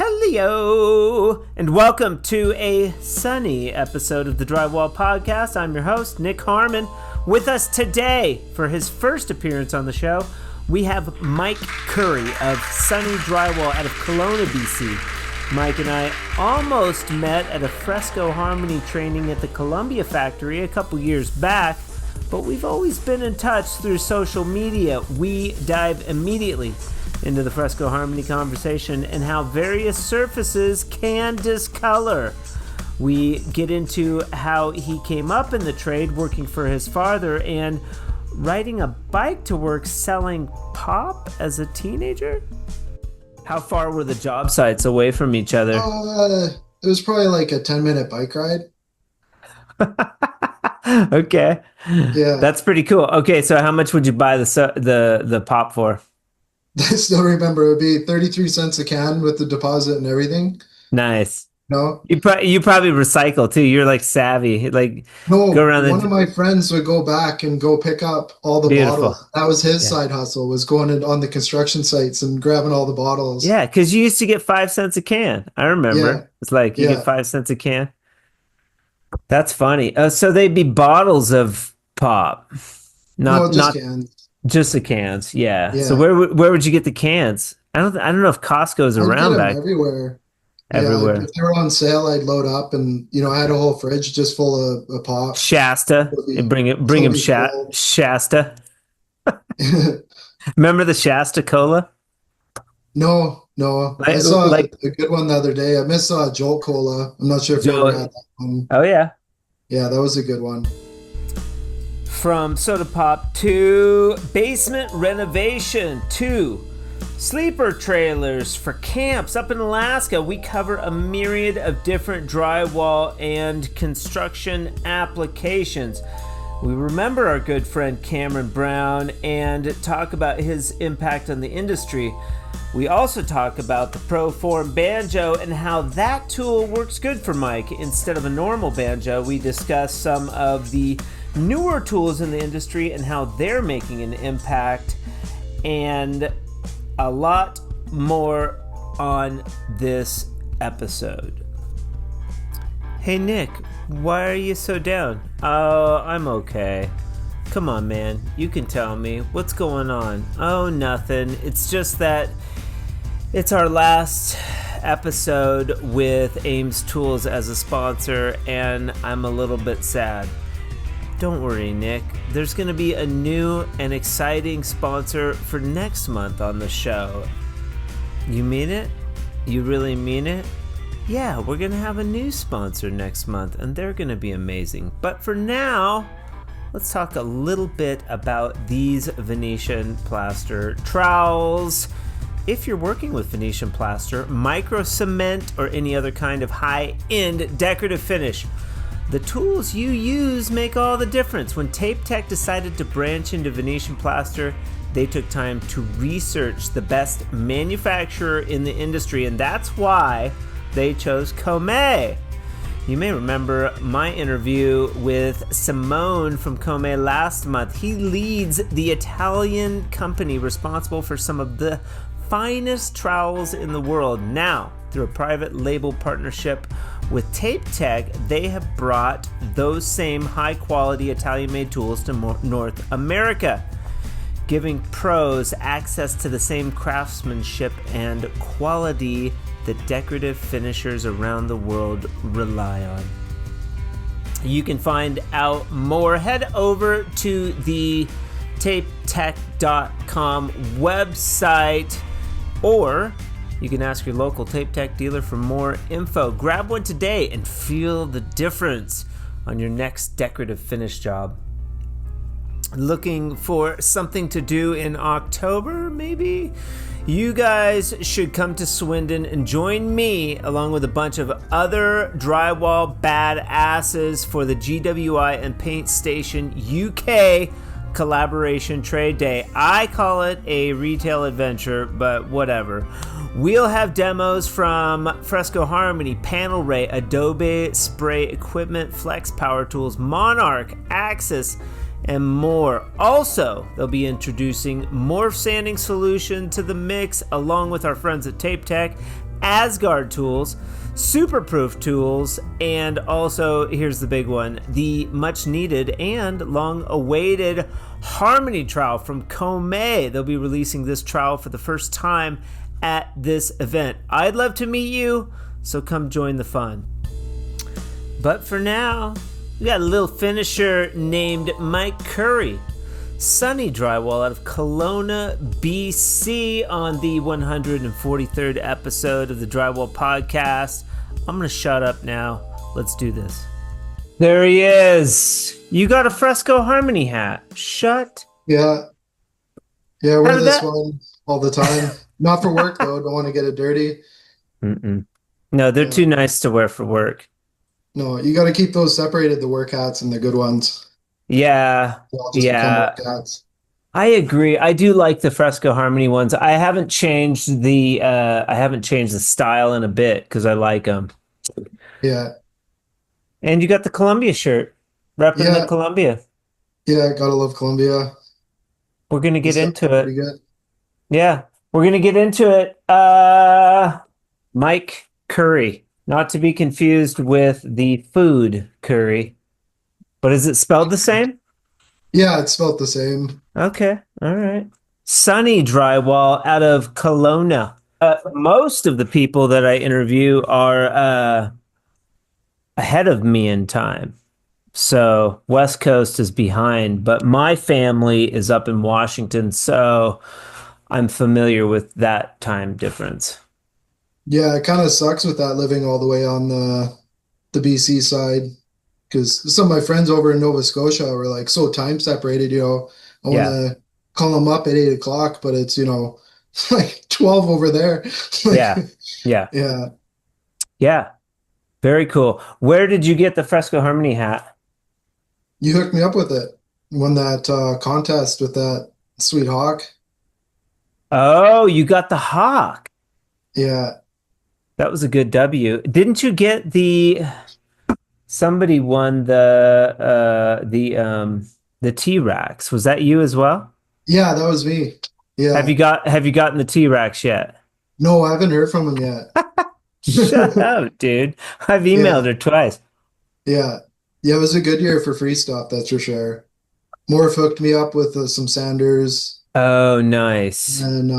Hello, and welcome to a sunny episode of the Drywall Podcast. I'm your host, Nick Harmon. With us today for his first appearance on the show, we have Mike Curry of Sunny Drywall out of Kelowna, BC. Mike and I almost met at a Fresco Harmony training at the Columbia factory a couple years back, but we've always been in touch through social media. We dive immediately into the Fresco Harmony conversation and how various surfaces can discolor. We get into how he came up in the trade working for his father and riding a bike to work selling pop as a teenager. How far were the job sites away from each other? It was probably like a 10-minute bike ride. Okay. Yeah. That's pretty cool. Okay, so how much would you buy the pop for? I still remember it would be 33 cents a can with the deposit and everything. Nice. No? You probably recycle too. You're like savvy. Like No, go around one of my friends would go back and go pick up all the bottles. That was his side hustle, was going on the construction sites and grabbing all the bottles. Yeah, because you used to get 5 cents a can. I remember. Yeah. It's like you get 5 cents a can. That's funny. So they'd be bottles of pop. Not cans. Just the cans, yeah. So where would you get the cans? I don't know if Costco's around back. Everywhere. Everywhere. Yeah, if they were on sale, I'd load up, and I had a whole fridge just full of pop. Shasta, and bring him Shasta. Remember the Shasta Cola? No. I saw a good one the other day. I missed Jolt Cola. I'm not sure if you ever had that one. Oh yeah. Yeah, that was a good one. From soda pop to basement renovation to sleeper trailers for camps up in Alaska, we cover a myriad of different drywall and construction applications. We remember our good friend Cameron Brown and talk about his impact on the industry. We also talk about the Proform banjo and how that tool works good for Mike. Instead of a normal banjo, we discuss some of the newer tools in the industry and how they're making an impact, and a lot more on this episode. Hey Nick, why are you so down? Oh, I'm okay. Come on, man, you can tell me. What's going on? Oh, nothing. It's just that it's our last episode with Ames Tools as a sponsor, and I'm a little bit sad. Don't worry, Nick. There's going to be a new and exciting sponsor for next month on the show. You mean it? You really mean it? Yeah, we're going to have a new sponsor next month, and they're going to be amazing. But for now, let's talk a little bit about these Venetian plaster trowels. If you're working with Venetian plaster, micro cement, or any other kind of high-end decorative finish, the tools you use make all the difference. When Tape Tech decided to branch into Venetian plaster, they took time to research the best manufacturer in the industry, and that's why they chose Comay. You may remember my interview with Simone from Comay last month. He leads the Italian company responsible for some of the finest trowels in the world. Now, through a private label partnership with Tape Tech, they have brought those same high-quality Italian-made tools to North America, giving pros access to the same craftsmanship and quality that decorative finishers around the world rely on. You can find out more. Head over to the tapetech.com website, or you can ask your local Tape Tech dealer for more info. Grab one today and feel the difference on your next decorative finish job. Looking for something to do in October, maybe? You guys should come to Swindon and join me along with a bunch of other drywall badasses for the GWI and Paint Station UK Collaboration Trade Day. I call it a retail adventure, but whatever. We'll have demos from Fresco Harmony, Panel Ray, Adobe Spray Equipment, Flex Power Tools, Monarch, Axis, and more. Also, they'll be introducing Morph Sanding Solution to the mix along with our friends at Tape Tech, Asgard tools, superproof tools, and also, here's the big one, the much needed and long awaited Harmony trowel from Comay. They'll be releasing this trowel for the first time at this event. I'd love to meet you, so come join the fun. But for now, we got a little finisher named Mike Curry. Sunny Drywall out of Kelowna, BC on the 143rd episode of the Drywall Podcast. I'm going to shut up now. Let's do this. There he is. You got a Fresco Harmony hat. Shut. Yeah. Yeah, I wear this one all the time. Not for work, though. Don't want to get it dirty. No, they're too nice to wear for work. No, you got to keep those separated, the work hats and the good ones. Yeah. Yeah. I agree. I do like the Fresco Harmony ones. I haven't changed the style in a bit because I like them. Yeah. And you got the Columbia shirt, repping the Columbia. Yeah, gotta love Columbia. We're gonna get into it. Pretty good. Yeah, we're gonna get into it. Mike Curry, not to be confused with the food curry. But is it spelled the same? Yeah, it's spelled the same. Okay, all right. Sunny Drywall out of Kelowna. Most of the people that I interview are ahead of me in time. So West Coast is behind, but my family is up in Washington, so I'm familiar with that time difference. Yeah, it kind of sucks with that living all the way on the BC side. Because some of my friends over in Nova Scotia were like so time separated, I want to call them up at 8 o'clock, but it's, like 12 over there. Yeah. Very cool. Where did you get the Fresco Harmony hat? You hooked me up with it. Won that contest with that sweet hawk. Oh, you got the hawk. Yeah. That was a good W. Didn't you get somebody won the T-Rex. Was that you as well? Yeah, that was me. Yeah. Have you gotten the T-Rex yet? No, I haven't heard from him yet. Shut up, dude. I've emailed her twice. Yeah. Yeah, it was a good year for free stuff, that's for sure. Morph hooked me up with some Sanders. Oh, nice. And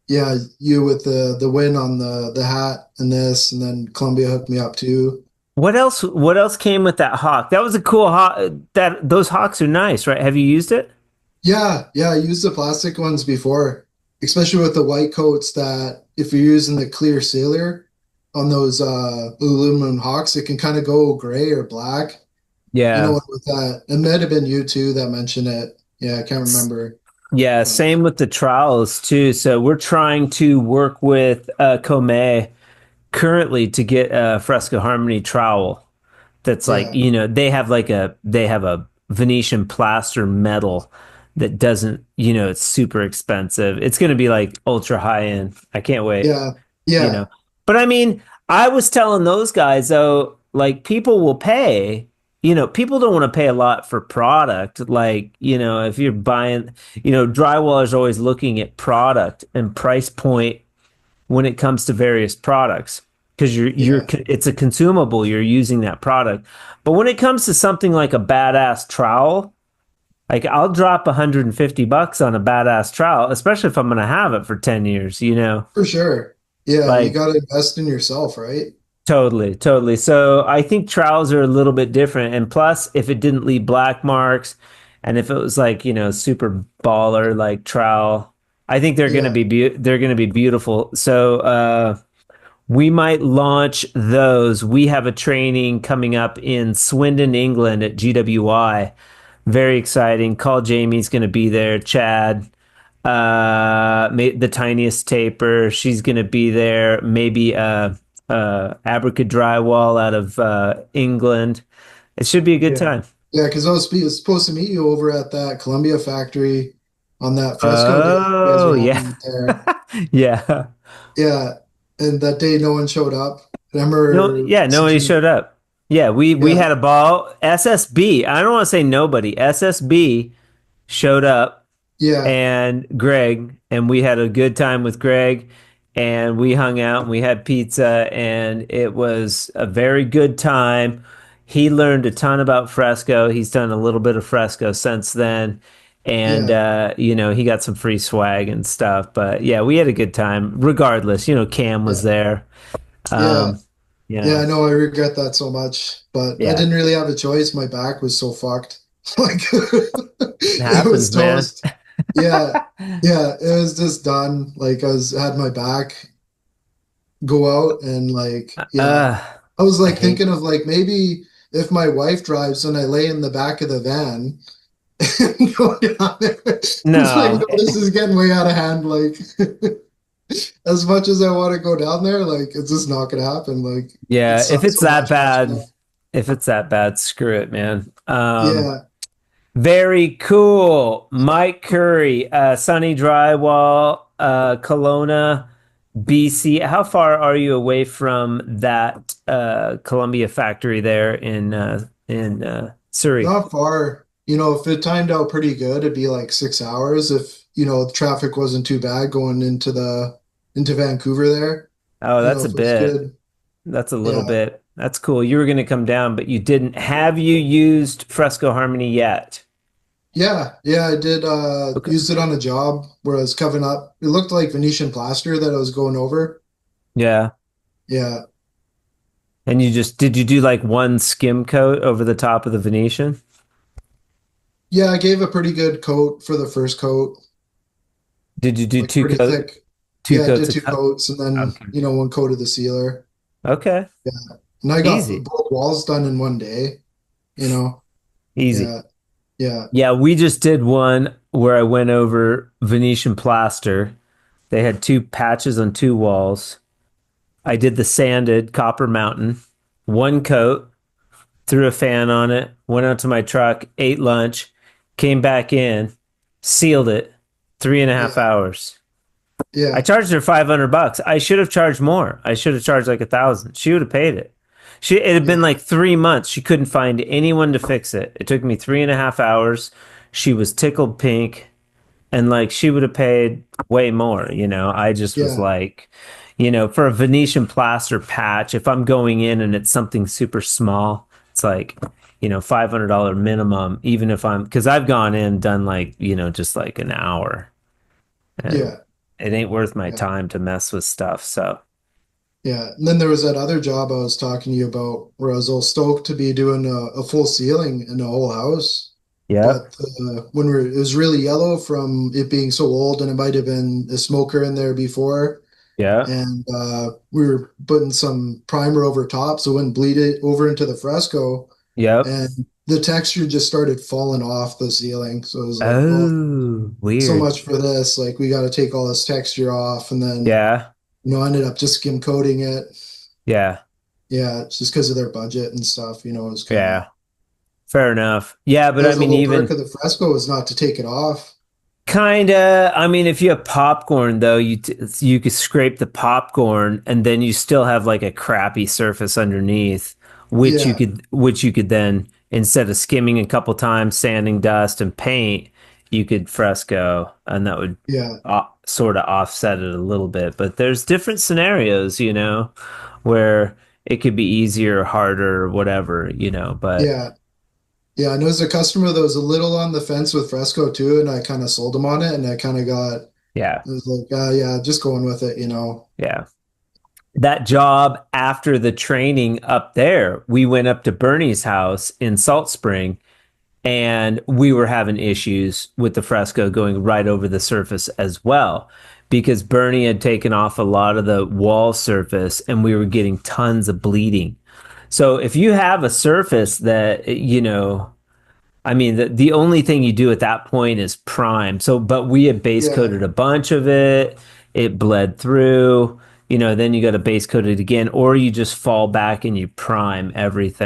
you with the win on the hat and this, and then Columbia hooked me up too. What else came with that hawk? That was a cool hawk. Those hawks are nice, right? Have you used it? Yeah, I used the plastic ones before, especially with the white coats that if you're using the clear sealer on those aluminum hawks, it can kind of go gray or black. Yeah. With that. It might have been you too that mentioned it. Yeah, I can't remember. Yeah, same with the trowels too. So we're trying to work with Comay currently to get a Fresco Harmony trowel that's like, they have a Venetian plaster metal that doesn't, it's super expensive. It's going to be like ultra high end. I can't wait. Yeah. But I mean, I was telling those guys though, like people will pay, people don't want to pay a lot for product. Like, if you're buying, drywallers are always looking at product and price point when it comes to various products, because it's a consumable, you're using that product. But when it comes to something like a badass trowel, like I'll drop $150 on a badass trowel, especially if I'm going to have it for 10 years, For sure. Yeah, you got to invest in yourself, right? Totally. So I think trowels are a little bit different. And plus, if it didn't leave black marks and if it was like, super baller like trowel, I think they're going to be beautiful. So we might launch those. We have a training coming up in Swindon, England at GWI. Very exciting. Call Jamie's going to be there. Chad, the tiniest taper, she's going to be there. Maybe Abrica Drywall out of England. It should be a good time. Yeah, because I was supposed to meet you over at that Columbia factory on that Fresco day. Oh, yeah. Yeah. Yeah. And that day, no one showed up. Remember? Nobody showed up. Yeah, we had a ball. SSB, I don't want to say nobody. SSB showed up. Yeah. And Greg, and we had a good time with Greg. and we hung out and we had pizza, and it was a very good time. He learned a ton about fresco. He's done a little bit of fresco since then. And Yeah, he got some free swag and stuff. But yeah, we had a good time. Regardless, Cam was yeah, there. yeah. Um, you Yeah, know, I know I regret that so much, but I yeah, didn't really have a choice. My back was so fucked. Like it it was happens, man. toast. Yeah. Yeah, it was just done. Like had my back go out and like yeah. I was I like hate. thinking of like maybe if my wife drives and I lay in the back of the van and go down there. It's like No, no, this is getting way out of hand. Like as much as I want to go down there, like it's just not gonna happen. Like it yeah, sucks so much catching up. if it's that bad, screw it, man. Yeah. Very cool. Mike Curry, Sunny Drywall, Kelowna, BC. How far are you away from that Columbia factory there in Surrey? Not far. If it timed out pretty good, it'd be like 6 hours if, traffic wasn't too bad going into Vancouver there. Oh, that's a If it was bit. good. That's a little Yeah. bit. That's cool. You were going to come down, but you didn't. Have you used Fresco Harmony yet? Yeah. Yeah, I did Okay. used it on a job where I was covering up. It looked like Venetian plaster that I was going over. Yeah. Yeah. And did you do like one skim coat over the top of the Venetian? Yeah, I gave a pretty good coat for the first coat, Did you do like pretty thick. two Yeah, I coats did of two color? coats and then, Okay. one coat of the sealer. Okay. Yeah. And I got Easy. both walls done in one day, you know. Easy. Yeah. Yeah. Yeah, we just did one where I went over Venetian plaster. They had two patches on two walls. I did the sanded Copper Mountain, one coat, threw a fan on it, went out to my truck, ate lunch, came back in, sealed it, 3.5 Yeah. hours. I Yeah. charged her $500. I should have charged more. I should have charged like 1,000. She would have paid it. It had been Yeah. like 3 months. She couldn't find anyone to fix it. It took me 3.5 hours. She was tickled pink, and like she would have paid way more. I just was Yeah. like, for a Venetian plaster patch, if I'm going in and it's something super small, it's like, $500 minimum. Even if because I've gone in done like just like an hour, and Yeah. it ain't worth my Yeah. time to mess with stuff. So Yeah. And then there was that other job I was talking to you about where I was all stoked to be doing a full ceiling in the whole house. yeah, But it was really yellow from it being so old, and it might have been a smoker in there before. yeah, And we were putting some primer over top so it wouldn't bleed it over into the fresco. yep. And the texture just started falling off the ceiling. So it was like, well, Oh, so weird. much for this. Like we got to take all this texture off. And then, Yeah, I ended up just skim coating it. yeah, Yeah, it's just because of their budget and stuff, it's kind of yeah. Fair enough. Yeah, that but I was the mean, whole perk even of the fresco was not to take it off. kinda. I mean, if you have popcorn though, you could scrape the popcorn, and then you still have like a crappy surface underneath, Yeah, which you could then, instead of skimming a couple times, sanding dust and paint, you could fresco, and that would yeah, sort of offset it a little bit. But there's different scenarios, where it could be easier or harder or whatever, but yeah. Yeah, I know there's a customer that was a little on the fence with fresco too, and I kind of sold him on it, and I kind of got, it yeah, was like, yeah, just going with it. yeah. That job after the training up there, we went up to Bernie's house in Salt Spring, and we were having issues with the fresco going right over the surface as well, because Bernie had taken off a lot of the wall surface and we were getting tons of bleeding. So if you have a surface that, I mean, the only thing you do at that point is prime. So, but we had base Yeah, coated a bunch of it. It bled through. Then you got to base coat it again, or you just fall back and you prime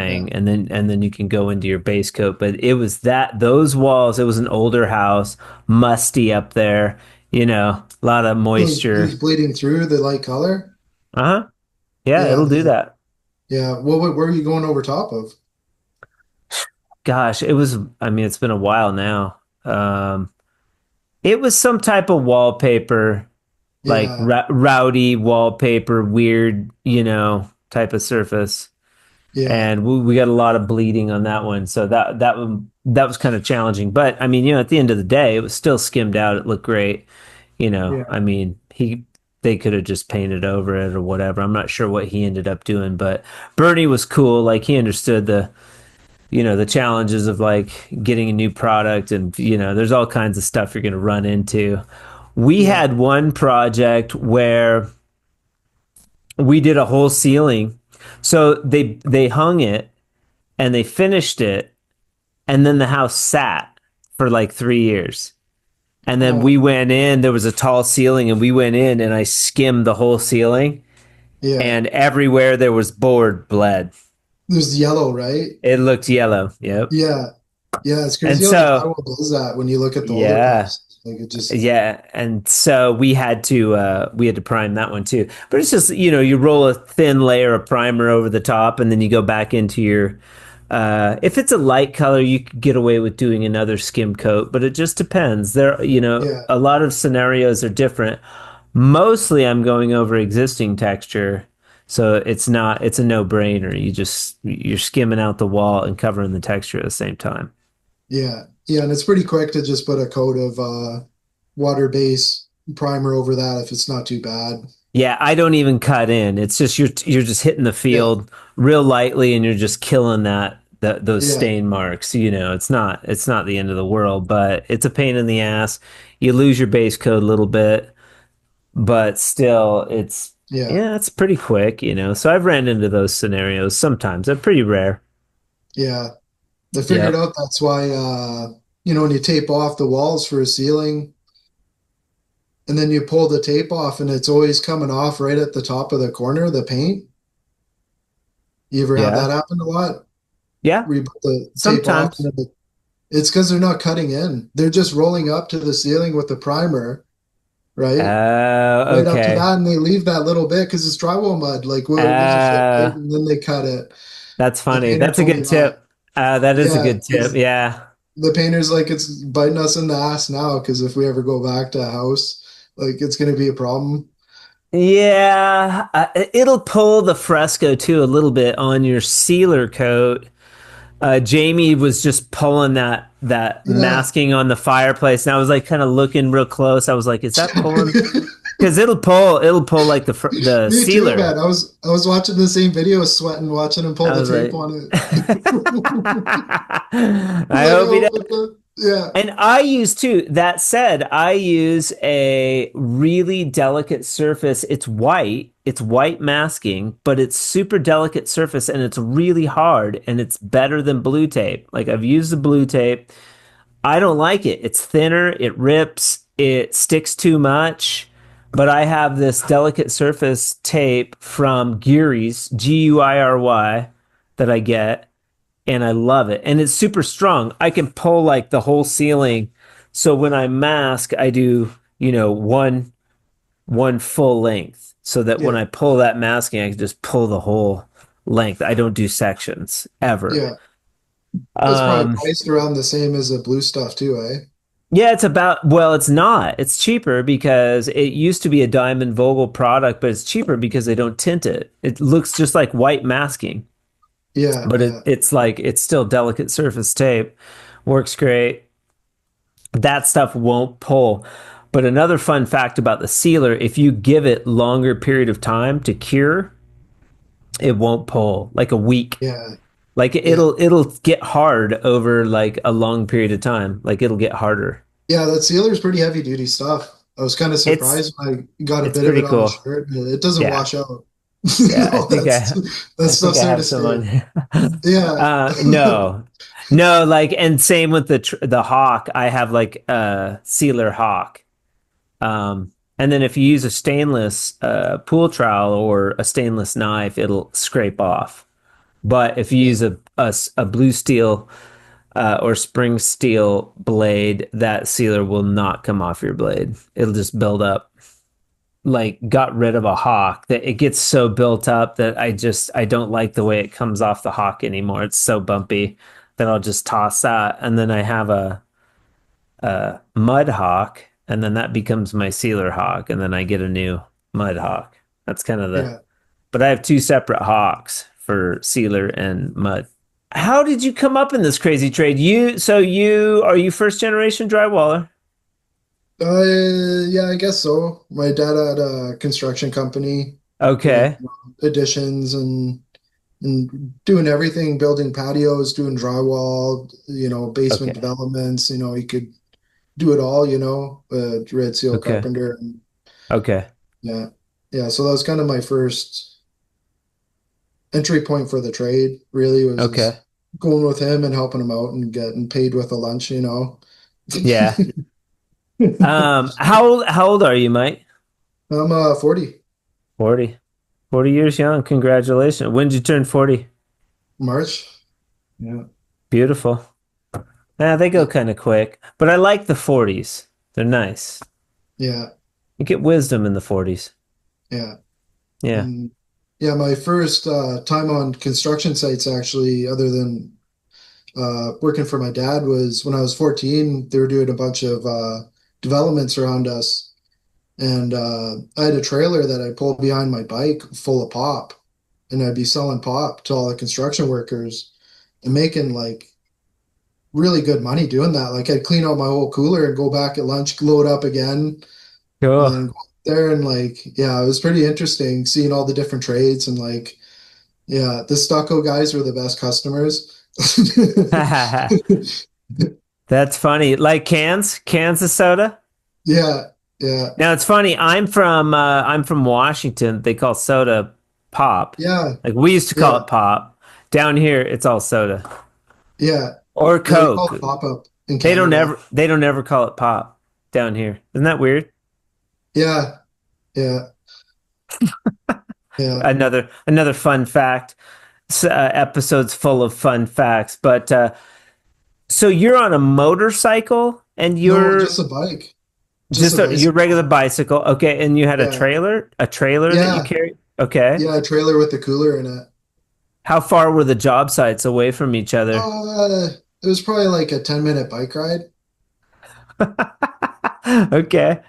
yeah. everything, and then you can go into your base coat. But it was those walls. It was an older house, musty up there. A lot of It was moisture. bleeding through the light color. Uh huh. Yeah, Yeah, it'll do that. yeah. What were you going over top of? Gosh, it was. I mean, it's been a while now. It was some type of wallpaper. like Yeah, rowdy wallpaper, weird, type of surface. yeah, And we got a lot of bleeding on that one. So that was kind of challenging. But I mean, at the end of the day, it was still skimmed out. It looked great. yeah, I mean, they could have just painted over it or whatever. I'm not sure what he ended up doing, but Bernie was cool. Like he understood the challenges of like getting a new product, and there's all kinds of stuff you're going to run into. We yeah. had one project where we did a whole ceiling. So they hung it and they finished it, and then the house sat for like 3 years. And then Oh, we went in, there was a tall ceiling, and we went in and I skimmed the whole ceiling, yeah. and everywhere there was board bled. There's yellow, right? It looked yellow. Yep. Yeah, yeah. It's And crazy how the so, drywall does that when you look at the older yeah. prices. Like it just, Yeah, and so we had to prime that one too. But it's just, you roll a thin layer of primer over the top, and then you go back into your if it's a light color, you could get away with doing another skim coat, but it just depends. yeah, A lot of scenarios are different. Mostly I'm going over existing texture, so it's a no-brainer. You're skimming out the wall and covering the texture at the same time. yeah, yeah. And it's pretty quick to just put a coat of water-based primer over that if it's not too bad. Yeah, I don't even cut in. It's just you're just hitting the Yeah, field real lightly, and you're just killing those yeah, stain marks. It's not the end of the world, but it's a pain in the ass. You lose your base coat a little bit, but still, yeah, it's pretty quick. So I've ran into those scenarios sometimes. They're pretty rare. yeah. I figured Yep. out that's why when you tape off the walls for a ceiling and then you pull the tape off and it's always coming off right at the top of the corner, the paint. You ever have Yeah. that happen a lot? Yeah. Where you put the tape off and Sometimes. it's because they're not cutting in. They're just rolling up to the ceiling with the primer, right? Right up to Okay. that, and they leave that little bit because it's drywall mud. Like, what gives a shit, right? Uh, And then they cut it. that's The funny. painter That's a told me good that. tip. That is a Yeah, good tip. because Yeah. the painter's like, it's biting us in the ass now because if we ever go back to a house, like, it's going to be a problem. Yeah, it'll pull the fresco too a little bit on your sealer coat. Jamie was just pulling that Yeah. masking on the fireplace, and I was like kind of looking real close. I was like, "Is that pulling?" Because it'll pull like the Me too, sealer. man. I was watching the same video, sweating, watching him pull I the was tape like, on it. I Like, hope he oh, does. yeah, And I use too, that said, I use a really delicate surface. It's white masking, but it's super delicate surface and it's really hard and it's better than blue tape. Like I've used the blue tape. I don't like it. It's thinner, it rips, it sticks too much. But I have this delicate surface tape from Geary's, Guiry, that I get, and I love it. And it's super strong. I can pull like the whole ceiling. So when I mask, I do, one full length. So that when yeah, I pull that masking, I can just pull the whole length. I don't do sections ever. yeah. That's probably Um, priced around the same as the blue stuff too, eh? yeah, it's not. It's cheaper because it used to be a Diamond Vogel product, but it's cheaper because they don't tint it. It looks just like white masking, Yeah, but yeah, it's still delicate surface tape. Works great. That stuff won't pull. But another fun fact about the sealer, if you give it longer period of time to cure, it won't pull, like a week. yeah, Like yeah. it'll get hard over like a long period of time. Like it'll get harder. Yeah, that sealer's pretty heavy duty stuff. I was kind of It's surprised when I got a it's bit of pretty it on the cool. shirt. It doesn't Yeah. wash out. Yeah, I think That's that I think stuff's I there to have some on stay. here. Yeah. No, no, like, and same with the hawk. I have like a sealer hawk. And then if you use a stainless pool trowel or a stainless knife, it'll scrape off. But if you Yeah. use a blue steel or spring steel blade, that sealer will not come off your blade. It'll just build up. Like got rid of a hawk that it gets so built up that I don't like the way it comes off the hawk anymore. It's so bumpy that I'll just toss that. And then I have a mud hawk and then that becomes my sealer hawk, and then I get a new mud hawk. That's kind of the, Yeah. but I have two separate hawks for sealer and mud. How did you come up in this crazy trade? Are you first generation drywaller? Yeah, I guess so. My dad had a construction company doing Okay. additions and doing everything, building patios, doing drywall, basement Okay. developments, he could do it all, red seal Okay. carpenter. And Okay. yeah. Yeah. So that was kind of my first entry point for the trade, really, was Okay. going with him and helping him out and getting paid with a lunch. Yeah. How old are you, Mike? I'm 40 40. 40 years young. Congratulations. When did you turn 40? March. Yeah. Beautiful. Yeah, they go Yeah. kind of quick, but I like the 40s. They're nice. Yeah. You get wisdom in the 40s. Yeah. Yeah. And yeah, my first time on construction sites, actually, other than working for my dad, was when I was 14. They were doing a bunch of developments around us. And I had a trailer that I pulled behind my bike full of pop. And I'd be selling pop to all the construction workers and making like really good money doing that. Like I'd clean out my whole cooler and go back at lunch, load up again, and Cool. then go there and like, yeah, it was pretty interesting seeing all the different trades and like, yeah, the stucco guys were the best customers. That's funny. Like cans of soda. Yeah, yeah, Now it's funny. I'm from Washington. They call soda pop. yeah, Like we used to call yeah, it pop. Down here, it's all soda yeah. or Yeah, they call Coke. it pop-up in Canada. They don't ever call it pop down here. Isn't that weird? Yeah, yeah, yeah. Another fun fact. Episodes full of fun facts. But so you're on a motorcycle and No, you're just a bike. Just just a your regular bicycle. bicycle. Okay, and you had Yeah. a trailer that you Yeah. carry. Okay. Yeah, a trailer with the cooler in it. How far were the job sites away from each other? It was probably like a 10-minute bike ride. Okay.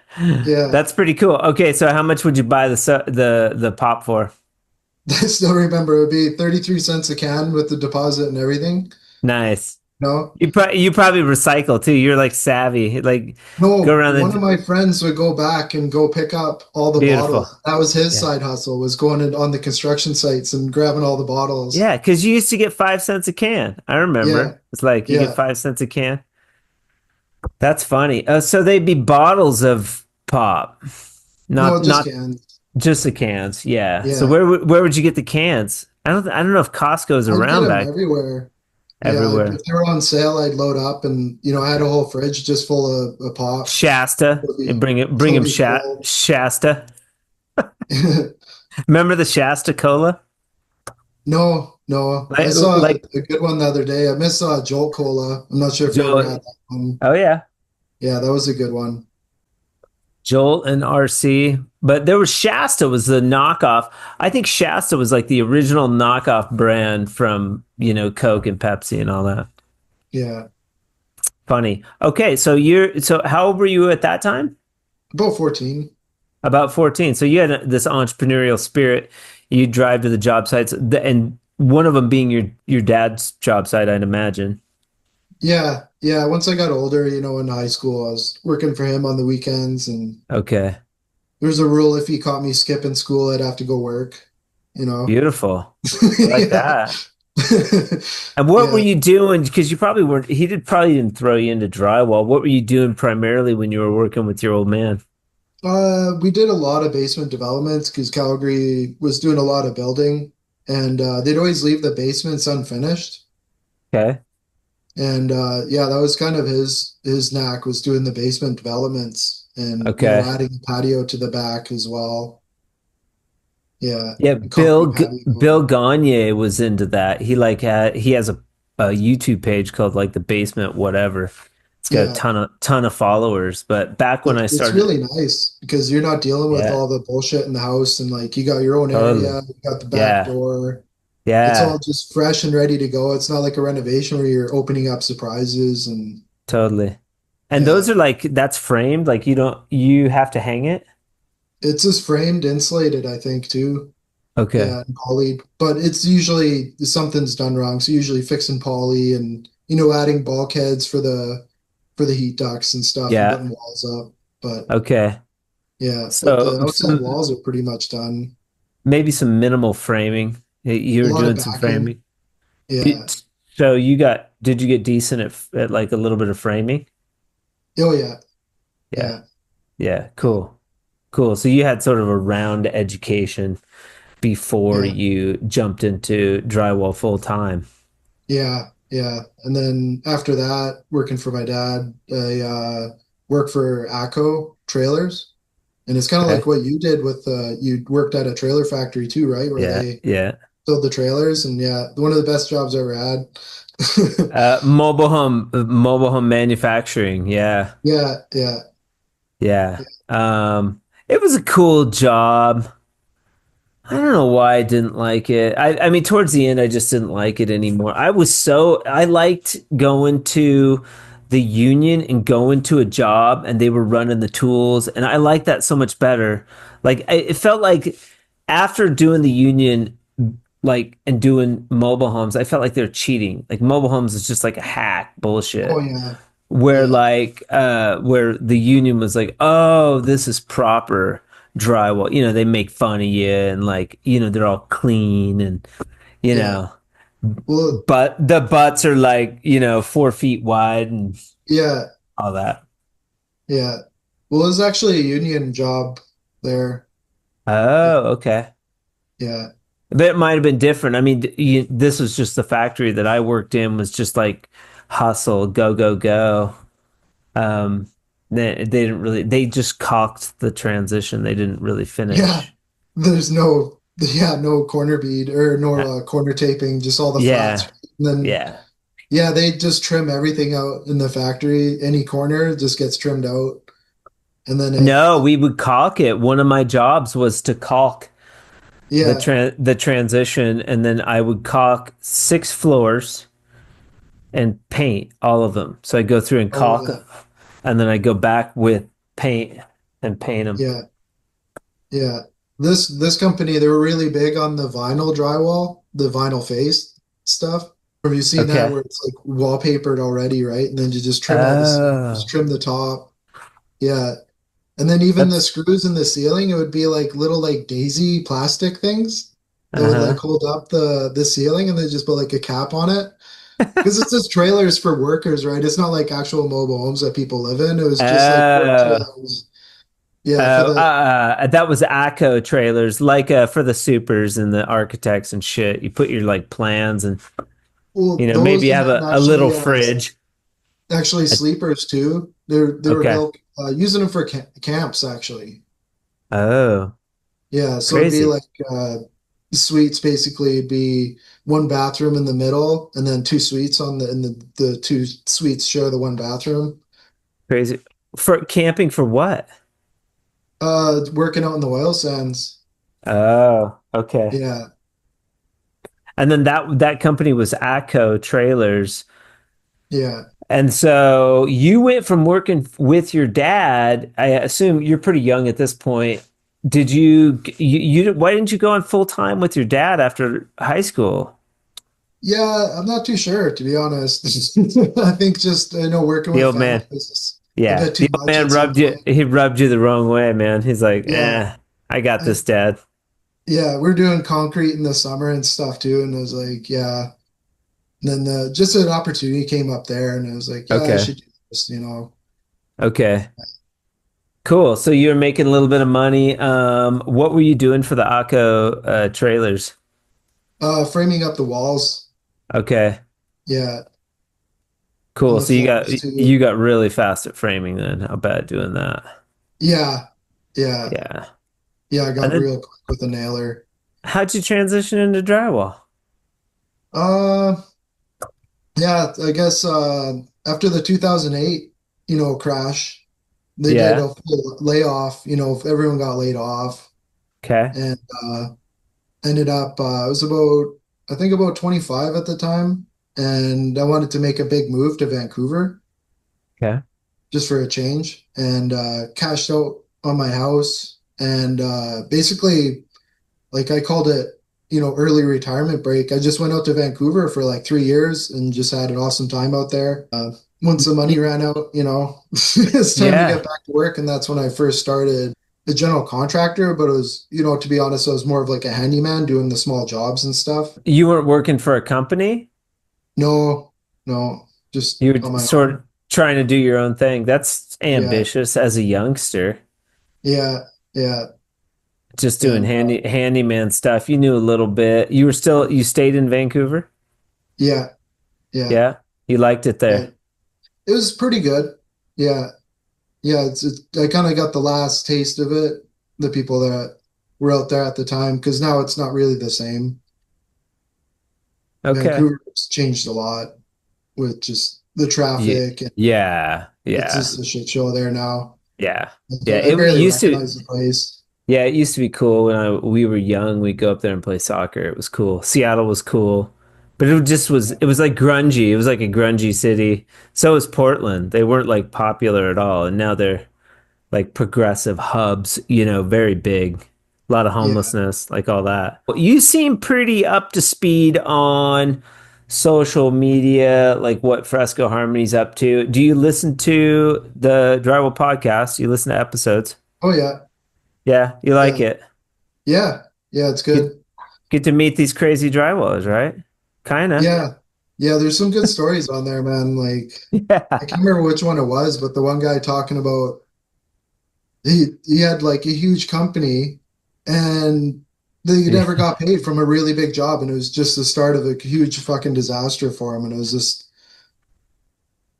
Yeah. That's pretty cool. Okay, so how much would you buy the pop for? I still remember it would be 33 cents a can with the deposit and everything. Nice. No, You probably recycle too. You're like savvy. Like go no, around one of the my friends would go back and go pick up all the beautiful. bottles. That was his Yeah. side hustle, was going in on the construction sites and grabbing all the bottles. Yeah, because you used to get 5 cents a can. I Yeah, remember. It's like you get yeah. 5 cents a can. That's funny. So they'd be bottles of pop, No, just not cans. just the cans. Yeah. So Yeah. where would you get the cans? I don't know if Costco's I would get around them back everywhere. Yeah, everywhere. if they were on sale, I'd load up and I had a whole fridge just full of pop. Shasta, It'll and be bring it'll him be full. Shasta. Remember the Shasta cola? No, no. I Like, saw like a good one the other day. I missed Jolt Cola. I'm not sure if you ever Joel. had that one. Oh yeah, Yeah, that was a good one. Joel and RC. But there was Shasta was the knockoff. I think Shasta was like the original knockoff brand from Coke and Pepsi and all that. Yeah, Funny. Okay, so how old were you at that time? about 14. About 14. So you had this entrepreneurial spirit. You drive to the job sites, and one of them being your dad's job site, I'd imagine. Yeah, yeah. Once I got older, in high school, I was working for him on the weekends, and Okay, there was a rule if he caught me skipping school, I'd have to go work, you know. beautiful. I like Yeah. that. And what were Yeah. you doing? Because you probably weren't. Probably didn't throw you into drywall. What were you doing primarily when you were working with your old man? We did a lot of basement developments because Calgary was doing a lot of building, and they'd always leave the basements unfinished. Okay, And yeah, that was kind of his knack, was doing the basement developments and okay. adding a patio to the back as well. Yeah, Yeah, a concrete patio. Bill Gagne was into that. He has a YouTube page called like the basement whatever. It's got a Yeah, ton of followers. But back when I it's started, really nice because you're not dealing with yeah, all the bullshit in the house, and like you got your own totally, area, you got the back yeah, door. It's all yeah, just fresh and ready to go. It's not like a renovation where you're opening up surprises and totally. And Yeah. those are like that's framed, like you have to hang it? It's just framed, insulated, I think, too. Okay. Yeah, and poly. But it's usually something's done wrong. So usually fixing poly and adding bulkheads for the heat ducts and stuff and Yeah. putting walls up. But Okay. yeah, but So the outside some walls are pretty much done. maybe some minimal framing. You A were lot of doing some backing. framing. Yeah. So did you get decent at like a little bit of framing? Oh yeah. Yeah. Yeah. Yeah. Cool. Cool. So you had sort of a round education before Yeah. you jumped into drywall full time. Yeah. Yeah. And then after that, working for my dad, I worked for ACO trailers. And it's kind of like Okay. what you did with you worked at a trailer factory too, right? Where Yeah. they Yeah. build the trailers, and yeah, one of the best jobs I ever had. Mobile home manufacturing. Yeah. Yeah, yeah, Yeah. It was a cool job. I don't know why I didn't like it. I mean, towards the end, I just didn't like it anymore. I liked going to the union and going to a job and they were running the tools. And I liked that so much better. It felt like after doing the union, like, and doing mobile homes, I felt like they're cheating. Like, mobile homes is just like a hack oh bullshit yeah, where yeah, where the union was like, oh, this is proper drywall, they make fun of you and like, they're all clean and you yeah. know Well, but the butts are like 4 feet wide and yeah, all that. yeah. Well, it was actually a union job there. Yeah, Oh, okay. yeah, But it might have been different. I mean, this was just the factory that I worked in was just like hustle, go, go, go. um they didn't really, they just cocked the transition, they didn't really yeah. finish. There's no corner bead or no corner taping, just all the flats. Yeah, And then yeah. yeah, they just trim everything out in the factory. Any corner just gets trimmed out, and then No, we would caulk it. One of my jobs was to caulk yeah. the transition, and then I would caulk 6 floors and paint all of them. So I go through and Oh caulk, yeah, and then I go back with paint and paint them. yeah. Yeah. This company, they were really big on the vinyl drywall, the vinyl face stuff. Have you seen that Okay. where it's like wallpapered already, right? And then you just trim all this, just Oh, trim the top. Yeah. And then even the that's screws in the ceiling, it would be like little like daisy plastic things that would like uh-huh. hold up the ceiling and then just put like a cap on it. Because it's just trailers for workers, right? It's not like actual mobile homes that people live in. It was just like work Oh, trailers. Yeah, for the that was ACO trailers, like for the supers and the architects and shit. You put your like plans and well, maybe those you and have then a little fridge. actually Uh, sleepers too. They were Okay. built using them for camps actually. Oh, Yeah, so it'd be crazy. like suites basically it'd be one bathroom in the middle and then two suites on the two suites share the one bathroom. Crazy. For camping for what? Working out in the oil sands. Oh, okay. Yeah. And then that company was ACO Trailers. Yeah. And so you went from working with your dad. I assume you're pretty young at this point. Did why didn't you go on full time with your dad after high school? Yeah, I'm not too sure to be honest. I think just working The with old family man. is a Yeah. bit too The old much man at some point. he rubbed you the wrong way, man. He's like, Yeah. I got I, this, dad. yeah, we're doing concrete in the summer and stuff too, and it was like, yeah. And then just an opportunity came up there, and I was like, yeah, I Okay. should do this. Okay. Cool. So you're making a little bit of money. What were you doing for the ACO trailers? Framing up the walls, Okay. yeah, and Cool. the So floors you too. got really fast at framing then. How bad doing that? Yeah, yeah, Yeah. yeah. I And got then real quick with the nailer. how'd you transition into drywall? Uh, yeah, I guess after the 2008, crash, they did Yeah. a full layoff. Everyone got laid off, Okay. and ended up I was about I think about 25 at the time, and I wanted to make a big move to Vancouver. Okay. just for a change, and cashed out on my house. And basically, like I called it, early retirement break. I just went out to Vancouver for like 3 years and just had an awesome time out there. Once the money ran out, it's time to get Yeah. back to work. And that's when I first started a general contractor. But it was, to be honest, I was more of like a handyman doing the small jobs and stuff. You weren't working for a company? No, no, just You were on my sort of own. trying to do your own thing. That's Yeah, ambitious as a youngster. yeah, yeah. Just doing And handyman stuff. You knew a little bit. You stayed in Vancouver? yeah, yeah, Yeah. You liked it yeah. there. It was pretty good. Yeah, yeah. I kind of got the last taste of it. The people that were out there at the time, because now it's not really the same. Okay. Vancouver's changed a lot with just the Yeah. traffic, and Yeah. it's Yeah. just a shit show there now. Yeah. Yeah. I It barely used to recognize the place. Yeah, it used to be cool when we were young. We'd go up there and play soccer. It was cool. Seattle was cool, but it was like grungy. It was like a grungy city. So was Portland. They weren't like popular at all, and now they're like progressive hubs. Very big. A lot of Yeah. homelessness, like all that. Well, you seem pretty up to speed on social media, like what Fresco Harmony's up to. Do you listen to the Drywall podcast? You listen to episodes? Oh yeah. Yeah, you like Yeah. it. Yeah. Yeah. It's Get good. get to meet these crazy drywallers, right? Kinda. Yeah. Yeah. There's some good stories on there, man. Like I Yeah. can't remember which one it was, but the one guy talking about he had like a huge company and they never Yeah. got paid from a really big job, and it was just the start of a huge fucking disaster for him. And it was just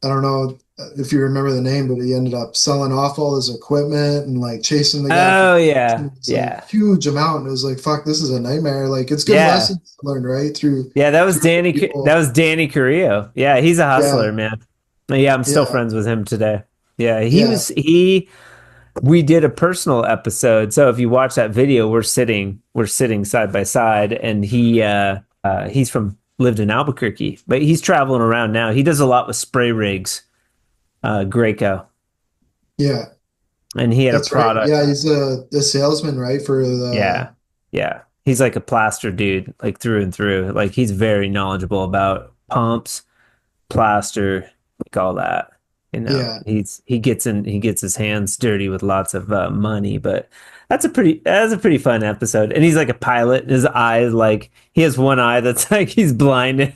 I don't know if you remember the name, but he ended up selling off all his equipment and like chasing the guy for Oh yeah. it's like Yeah. huge amount. And it was like, fuck, this is a nightmare. Like it's good Yeah. lessons to learn, right? Yeah, Through other That people. was Danny Carrillo. Yeah, he's a hustler, Yeah, man. Yeah, I'm still yeah, friends with him today. Yeah, yeah, he we did a personal episode. So if you watch that video, we're sitting side by side and he's from lived in Albuquerque, but he's traveling around now. He does a lot with spray rigs, Graco. yeah. And he had a That's right. product. Yeah, he's a salesman, right? For Yeah. the Yeah. He's like a plaster dude, like through and through. Like he's very knowledgeable about pumps, plaster, like all that. yeah, He gets his hands dirty with lots of money, but that's a pretty fun episode. And he's like a pilot. His eyes like he has one eye that's like he's blinded.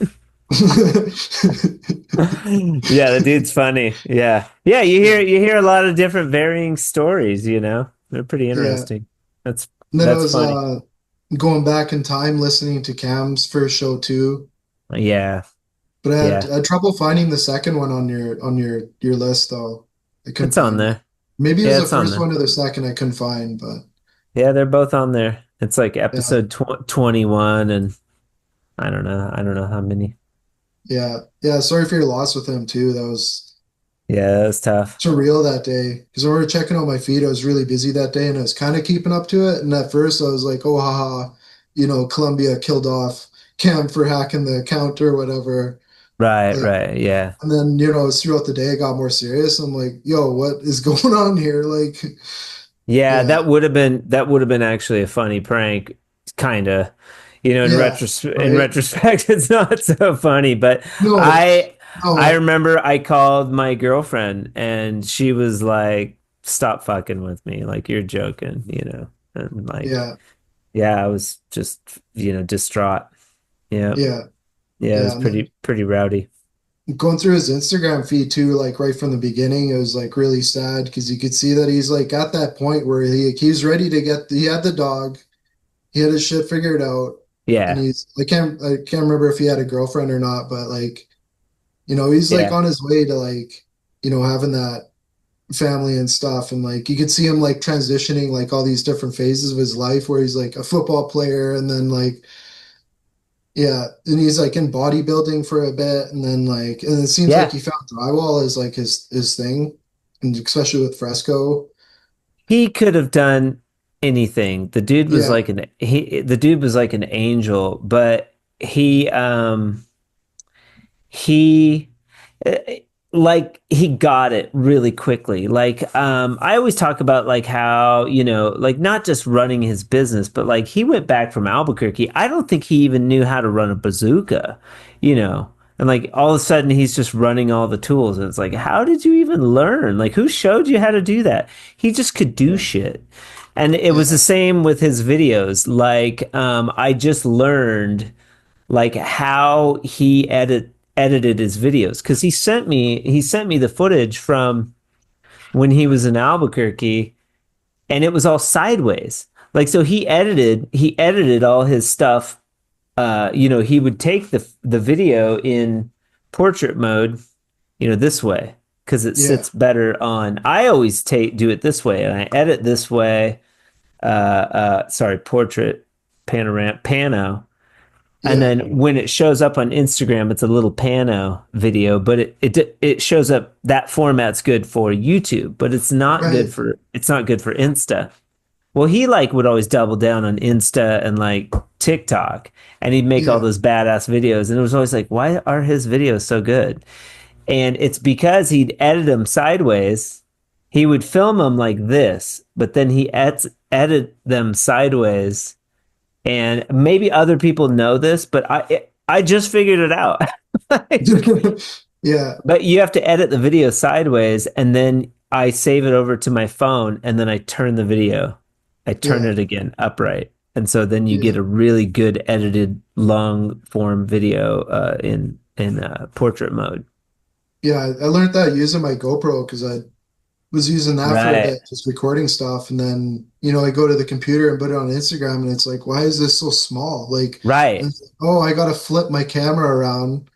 Yeah, the dude's funny. Yeah. Yeah, yeah, you hear a lot of different varying stories, you know. They're pretty yeah. interesting. And then I That's was funny. going back in time listening to Cam's first show too. Yeah. But Yeah. I had trouble finding the second one on your list though. I couldn't It's on find it. there. Maybe it was Yeah, the it's on first there. one or the second I couldn't find, but Yeah, they're both on there. It's like yeah, episode 21 and I don't know how many. yeah, yeah. Sorry for your loss with him too. That was Yeah, that's tough. surreal that day. Because when we were checking out my feed, I was really busy that day and I was kind of keeping up to it. And at first I was like, oh haha, Columbia killed off Cam for hacking the account or whatever. Right, Like, right. Yeah. and then, throughout the day it got more serious. I'm like, yo, what is going on here? Like, Yeah, yeah, that would have been actually a funny prank, kind of. yeah, In right. retrospect, it's not so funny, but No, I I no, remember I called my girlfriend and she was like, "Stop fucking with me. Like you're joking, you know." And like, yeah, yeah, I was just, distraught. Yeah. yeah, Yeah, it was yeah. And then pretty rowdy. going through his Instagram feed too, like right from the beginning, it was like really sad because you could see that he's like at that point where he's ready to he had the dog, he had his shit figured out, and Yeah. I can't remember if he had a girlfriend or not, but like, he's like Yeah. on his way to like, having that family and stuff. And like you could see him like transitioning like all these different phases of his life where he's like a football player and then like yeah, and he's like in bodybuilding for a bit, and then like, and it seems like Yeah. he found drywall as like his thing, and especially with fresco. He could have done anything. Yeah, The dude was like an angel, but he like he got it really quickly. Like I always talk about like how, like not just running his business, but like he went back from Albuquerque. I don't think he even knew how to run a bazooka, you know. And like all of a sudden he's just running all the tools. And it's like, how did you even learn? Like who showed you how to do that? He just could do Yeah. shit. And it was Yeah. the same with his videos. Like I just learned like how he edited his videos because he sent me the footage from when he was in Albuquerque and it was all sideways. Like so he edited all his stuff. He would take the video in portrait mode, this way because it Yeah. sits better on. I always do it this way and I edit this way. Sorry, portrait pano. And Yeah. then when it shows up on Instagram, it's a little pano video, but it shows up that format's good for YouTube, but Right. it's not good for Insta. Well, he like would always double down on Insta and like TikTok, and he'd make all Yeah. those badass videos, and it was always like, why are his videos so good? And it's because he'd edit them sideways. He would film them like this, but then he edit them sideways and maybe other people know this, but I just figured it out. Yeah. But you have to edit the video sideways, and then I save it over to my phone, and then I turn the video. I turn Yeah. it again upright, and so then you get Yeah. a really good edited long form video in portrait mode. Yeah. I learned that using my GoPro because I was using that for a Right, bit, just recording stuff. And then, I go to the computer and put it on Instagram and it's like, why is this so small? Like, and right. it's like, oh, I gotta flip my camera around,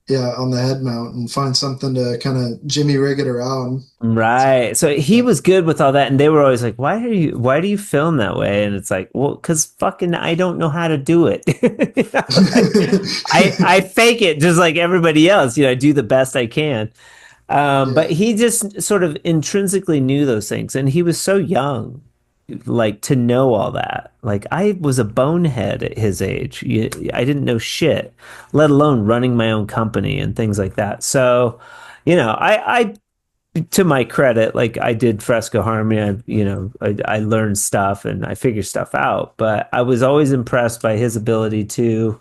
yeah, on the head mount and find something to kind of jimmy rig it around. So, Right. So he yeah. was good with all that, and they were always like, why do you film that way? And it's like, well, because fucking I don't know how to do it. I fake it just like everybody else. I do the best I can. But Yeah. he just sort of intrinsically knew those things, and he was so young, like to know all that. Like I was a bonehead at his age. I didn't know shit, let alone running my own company and things like that. So, I to my credit, like I did Fresco Harmony. I learned stuff and I figured stuff out. But I was always impressed by his ability to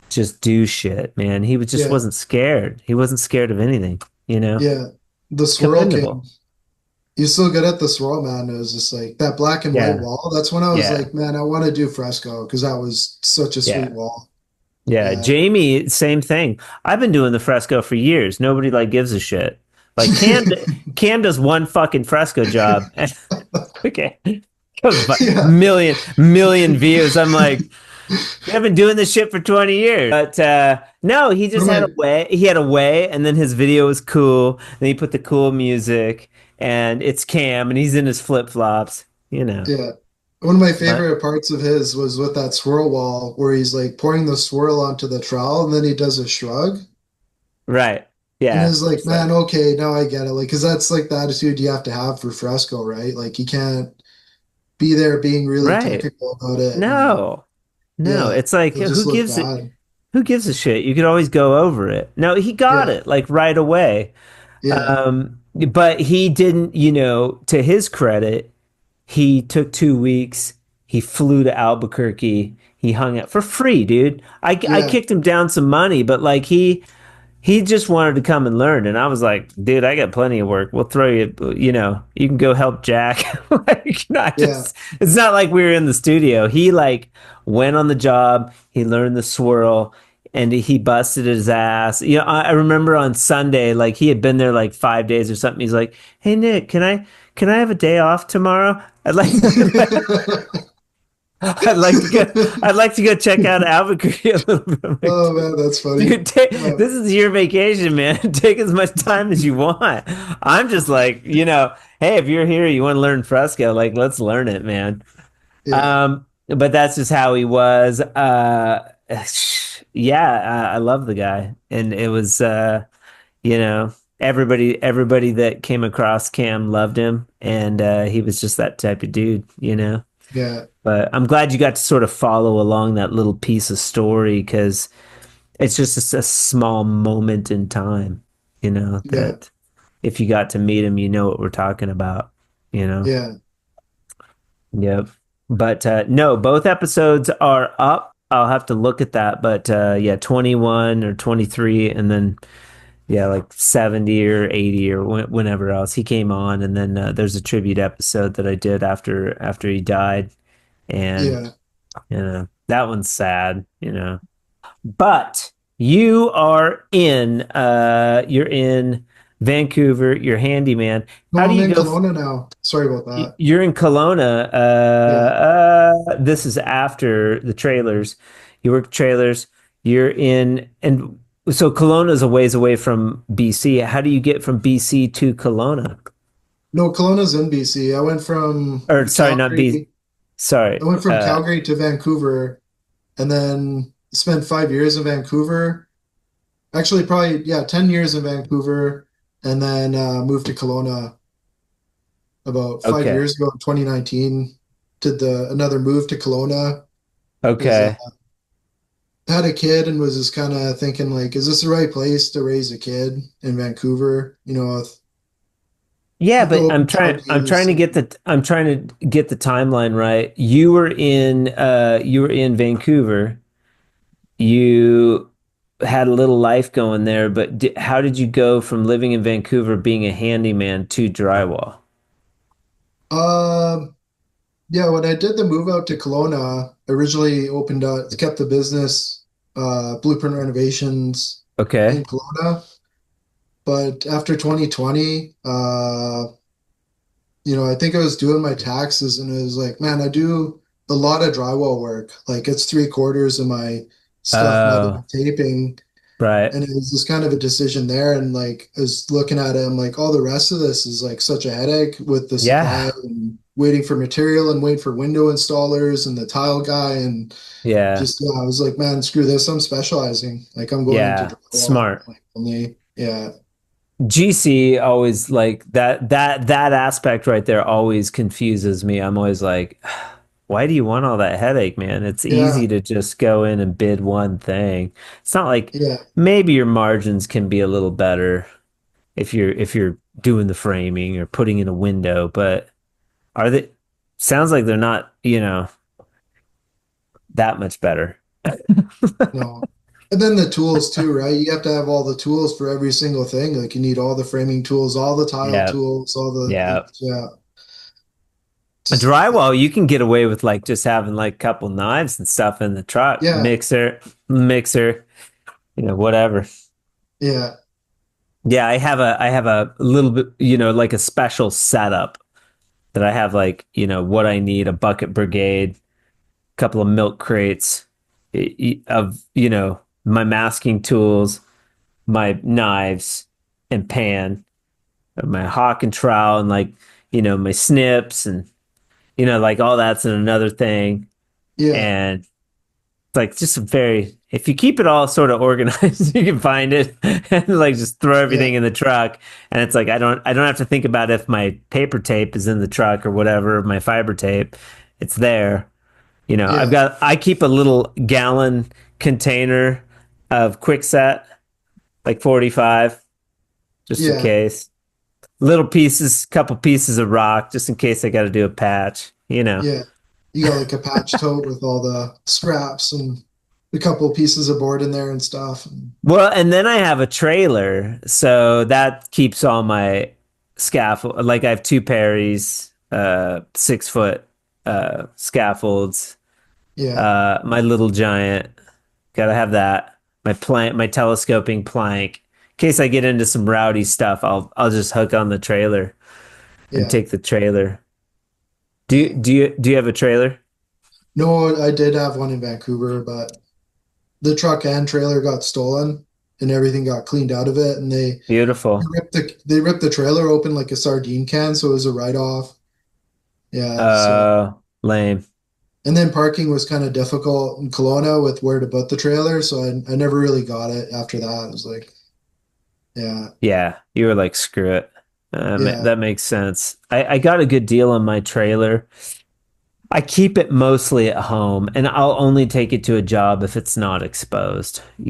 just do shit, man. He was just Yeah. wasn't scared. He wasn't scared of anything. Yeah. The swirl came. Commendable. You're so good at the swirl, man. It was just like that black and white Yeah, wall. That's when I was yeah, like, man, I want to do fresco because that was such a sweet yeah, wall. yeah. Yeah. Jamie, same thing. I've been doing the fresco for years. Nobody like gives a shit. Like Cam does one fucking fresco job. Okay. Goes by Yeah. million views. I'm like, I've been doing this shit for 20 years. But no, he One just of had my a way. He had a way, and then his video was cool. And he put the cool music, and it's Cam, and he's in his flip flops, Yeah. One of my But favorite parts of his was with that swirl wall where he's like pouring the swirl onto the trowel and then he does a shrug. right, And yeah, it's like, it's like man, okay, now I get it. Like, because that's like the attitude you have to have for fresco, right? Like, you can't be there being really right. technical about it. And No, no, yeah, it's like it'll just who look gives it? bad. Who gives a shit? You could always go over it. No, he got Yeah. it like right away. Yeah. But he didn't, to his credit, he took 2 weeks. He flew to Albuquerque. He hung out for free, dude. I Yeah. kicked him down some money, but like he just wanted to come and learn. And I was like, dude, I got plenty of work. We'll throw you, you can go help Jack. Like, not Yeah. just, it's not like we were in the studio. He like went on the job, he learned the swirl, and he busted his ass. I remember on Sunday, like he had been there like 5 days or something. He's like, hey, Nick, can I have a day off tomorrow? I'd like to go check out Albuquerque a little bit. I'm like, Oh man, that's funny. dude, Yeah. this is your vacation, man. Take as much time as you want. I'm just like, hey, if you're here, you want to learn fresco, like let's learn it, man. Yeah. But that's just how he was. Yeah, I love the guy, and it was, everybody that came across Cam loved him, and he was just that type of dude. Yeah. But I'm glad you got to sort of follow along that little piece of story because it's just a small moment in time, Yeah. that if you got to meet him, you know what we're talking about, you know? Yeah. Yep. But no, both episodes are up. I'll have to look at that. But yeah, 21 or 23, and then yeah, like 70 or 80 or whenever else he came on. And then there's a tribute episode that I did after he died. And Yeah. that one's sad, But you're in Vancouver, you're handyman. No, How do I'm you in go Kelowna now. Sorry about that. you're in Kelowna. Yeah. This is after the trailers. You work trailers. You're in, and so Kelowna is a ways away from BC. How do you get from BC to Kelowna? No, Kelowna's in BC. I went from Or sorry, not B. Calgary. I Sorry. went from Calgary to Vancouver and then spent 5 years in Vancouver. Actually, probably, yeah, 10 years in Vancouver and then moved to Kelowna about five Okay. years ago in 2019. Did the another move to Kelowna because Okay. had a kid and was just kind of thinking like, is this the right place to raise a kid in Vancouver? With Yeah, the but open child use. I'm trying to get the timeline right. You were in Vancouver. You had a little life going there, but how did you go from living in Vancouver being a handyman to drywall? Um, yeah, when I did the move out to Kelowna, I originally kept the business, Blueprint Renovations Okay. in Kelowna. But after 2020, I think I was doing my taxes and it was like, man, I do a lot of drywall work. Like it's three-quarters of my stuff metal Oh, and taping. right. And it was just kind of a decision there. And like I was looking at it, I'm like, all the rest of this is like such a headache with the supply Yeah. and waiting for material and waiting for window installers and the tile guy. And Yeah. just, yeah, I was like, man, screw this. I'm specializing. Like I'm going into Yeah. drywall. Smart. Like only, yeah, GC always like that aspect right there always confuses me. I'm always like, why do you want all that headache, man? It's yeah, easy to just go in and bid one thing. It's not like yeah, maybe your margins can be a little better if you're doing the framing or putting in a window, but are they sounds like they're not, that much better. no. And then the tools too, right? You have to have all the tools for every single thing. Like you need all the framing tools, all the tile Yeah. tools, Yeah. yeah. A Just, drywall, you can get away with like just having like a couple knives and stuff in the truck, yeah, mixer, whatever. yeah, Yeah, I have a little bit, like a special setup that I have like, what I need, a bucket brigade, a couple of milk crates of, my masking tools, my knives and pan, my hawk and trowel and like, my snips and, like all that's in another thing. yeah, And it's like just if you keep it all sort of organized, you can find it and like just throw yeah, everything in the truck. And it's like I don't have to think about if my paper tape is in the truck or whatever, my fiber tape. It's there. yeah, I keep a little gallon container of quickset, like 45, just in yeah, case. Little pieces, couple pieces of rock, just in case I got to do a patch. yeah. You got like a patch tote with all the scraps and a couple pieces of board in there and stuff. Well, and then I have a trailer, so that keeps all my scaffold. Like I have two Perrys, 6 foot scaffolds. Yeah, My little giant, gotta have that. My telescoping plank. In case I get into some rowdy stuff, I'll just hook on the trailer and yeah, take the trailer. Do you yeah. do you do you have a trailer? No, I did have one in Vancouver, but the truck and trailer got stolen and everything got cleaned out of it. And Beautiful. they ripped the trailer open like a sardine can, so it was a write-off. Yeah, so Lame. and then parking was kind of difficult in Kelowna with where to put the trailer, so I never really got it after that. It was like, yeah, Yeah, you were like, screw it. yeah, That makes sense. I got a good deal on my trailer. I keep it mostly at home, and I'll only take it to a job if it's not exposed. I'm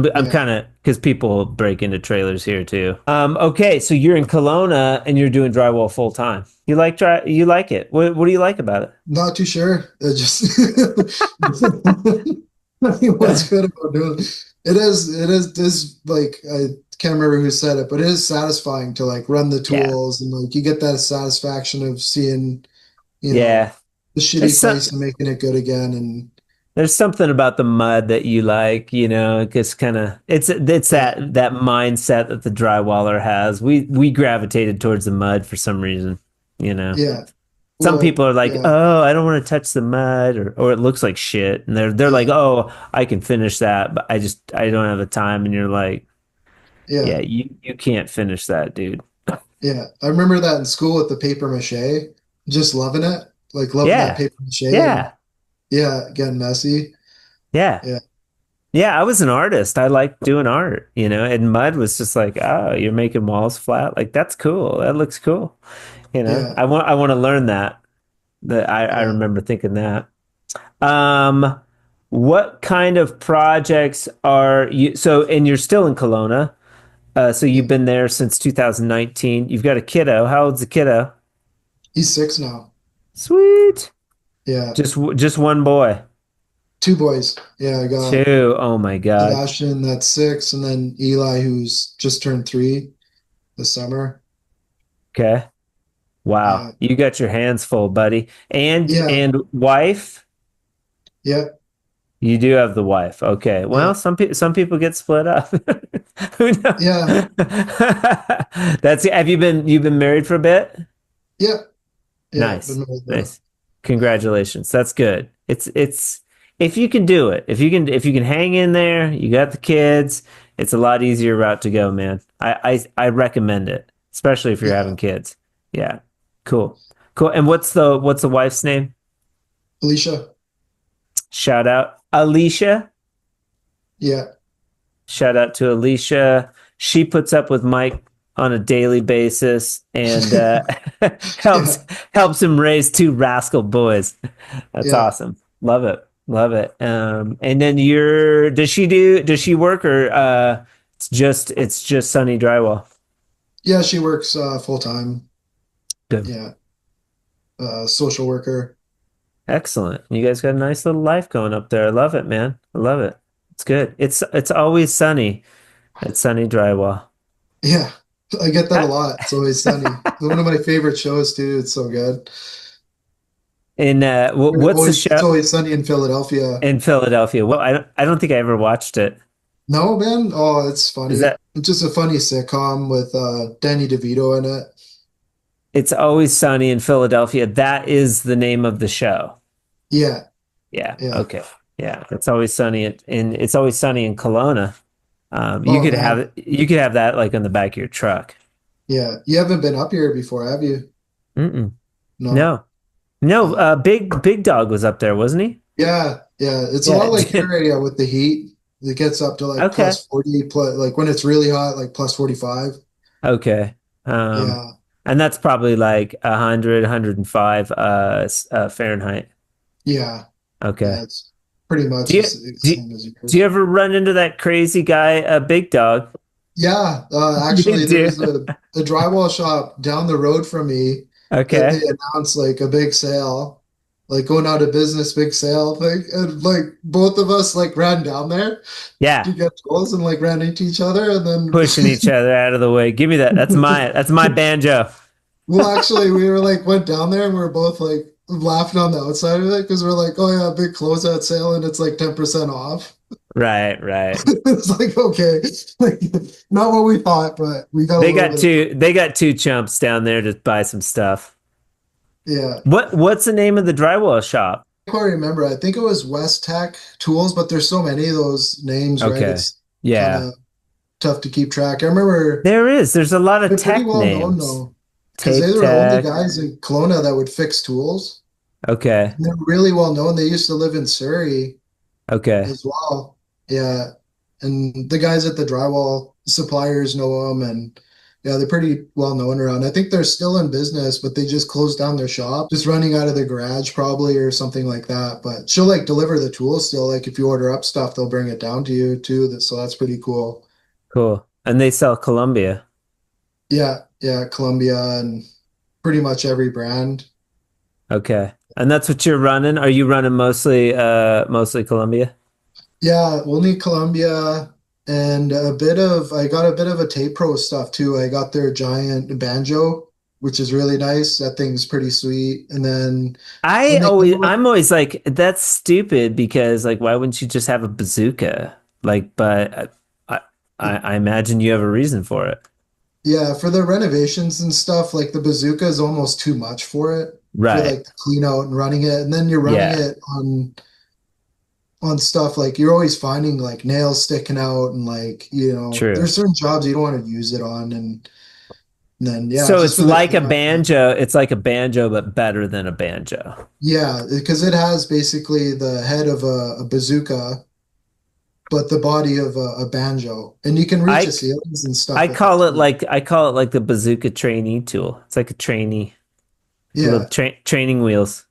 Yeah. kind of because people break into trailers here too. Okay, so you're in Kelowna and you're doing drywall full time. You like it. What do you like about Not too sure. It just I mean, what's it? good about doing it? It is like I can't remember who said it, but it is satisfying to like run the Yeah, tools and like you get that satisfaction of seeing, you yeah. know, the There's shitty some place and making it good again. And there's something about the mud that you like. It's kind of it's yeah, that mindset that the drywaller has. We gravitated towards the mud for some reason. You know. yeah. Some people Well, are like, yeah, "Oh, I don't want to touch the mud," or it looks like shit, and they're like, yeah, "Oh, I can finish that, but I don't have the time." And you're like, yeah, "Yeah, you can't finish that, dude." yeah. I remember that in school with the paper mache, just loving it, like loving that Yeah, paper mache and yeah, yeah, getting messy. yeah, Yeah, yeah. I was an artist. I liked doing art, and mud was just like, "Oh, you're making walls flat. Like that's cool. That looks cool." yeah, I want to learn that. That I yeah, remember thinking that. Um, what kind of projects are you? So, and you're still in Kelowna. So yeah. you've been there since 2019. You've got a kiddo. How old's the kiddo? He's 6 now. Sweet. Yeah. Just one boy. Two boys. Yeah, I got Two. Oh my God. Sebastian, that's 6, and then Eli, who's just turned 3 this summer. Okay. Wow. Yeah. You got your hands full, buddy. And Yeah. and wife? Yeah. You do have the wife. Okay. Yeah. Well, some people get split up. Who Yeah. knows? You've been married for a bit? Yeah. Yeah. Been Nice. married though. Nice. Congratulations. That's good. It's if you can do it, if you can hang in there, you got the kids, it's a lot easier route to go, man. I recommend it, especially if you're Yeah. having kids. Yeah. Cool. Cool. And what's the wife's name? Alicia. Shout out Alicia. Yeah. Shout out to Alicia. She puts up with Mike on a daily basis and helps Yeah. helps him raise two rascal boys. That's Yeah. awesome. Love it. Love it. And then does she work or it's just Sunny Drywall? Yeah. She works full time. Good. Yeah. Social worker. Excellent. You guys got a nice little life going up there. I love it, man. I love it. It's good. It's always sunny at Sunny Drywall. Yeah. I get that a Ha- lot. It's always sunny. One of my favorite shows too. It's so good. And what's the It's show always sunny in Philadelphia. in Philadelphia? Well, I don't think I ever watched it. No, man. Oh, it's Is funny. that It's just a funny sitcom with Danny DeVito in it. It's Always Sunny in Philadelphia? That is the name of the show. Yeah, Yeah. yeah. Okay. Yeah. It's Always Sunny in Kelowna. You Oh could have man. it. You could have that like on the back of your truck. Yeah. You haven't been up here before, have you? Mm-mm. No. No. No. Oh. Big Dog was up there, wasn't he? Yeah, yeah. It's a lot Yeah. like your area with the heat. It gets up to like Okay. plus 40, plus like when it's really hot, like plus 45. Okay. Um, Yeah. and that's probably like 100, 105 Fahrenheit. Yeah. Okay. Yeah. It's pretty much Do you the do you, same as do you yours. ever run into that crazy guy, Big Dog? Yeah. You Actually, do. there's a drywall shop down the road from me that they Okay. announced like a big sale, like going out of business, big sale thing. And like both of us like ran down there Yeah. to get tools and like ran into each other. And Pushing each then, other out of the way. Give me that. That's my banjo. well, actually, we were like, went down there and we were both like laughing on the outside of it because we're like, oh yeah, big closeout sale and it's like 10% off. Right, right. It's like, okay, like not what we thought, but we got a They little got bit. two they got two chumps down there to buy some stuff. Yeah. What's the name of the drywall shop? I can't remember. I think it was West Tech Tools, but there's so many of those names, right? Okay. It's kind Yeah. of tough to keep track. I remember There's a lot of they're pretty tech well known names. though, because they Tape were the only Tech. guys in Kelowna that would fix tools. Okay. They're really well known. They used to live in Surrey Okay. as well. Yeah. And the guys at the drywall suppliers know them. And Yeah, they're pretty well known around. I think they're still in business, but they just closed down their shop, just running out of their garage probably or something like that. But she'll like deliver the tools still. Like if you order up stuff, they'll bring it down to you too. So that's pretty cool. Cool. And they sell Columbia. Yeah, yeah, Columbia and pretty much every brand. Okay. And that's what you're running? Are you running mostly Columbia? Yeah, only Columbia and I got a bit of a Tape Pro stuff too. I got their giant banjo, which is really nice. That thing's pretty sweet. And then when they come with, I'm always like, that's stupid because like, why wouldn't you just have a bazooka? Like, but I imagine you have a reason for it. yeah, for the renovations and stuff, like the bazooka is almost too much for it for Right. like the clean out and running it. And then you're running Yeah, it on stuff like you're always finding like nails sticking out and like, true. there's certain jobs you don't want to use it on and then yeah, So just it's for the like a cleanup. banjo. It's like a banjo, but better than a banjo. Yeah, because it has basically the head of a bazooka, but the body of a banjo, and you can reach the I ceilings and stuff I with it call it too. like I call it like the bazooka trainee tool. It's like a trainee, little Yeah, training wheels.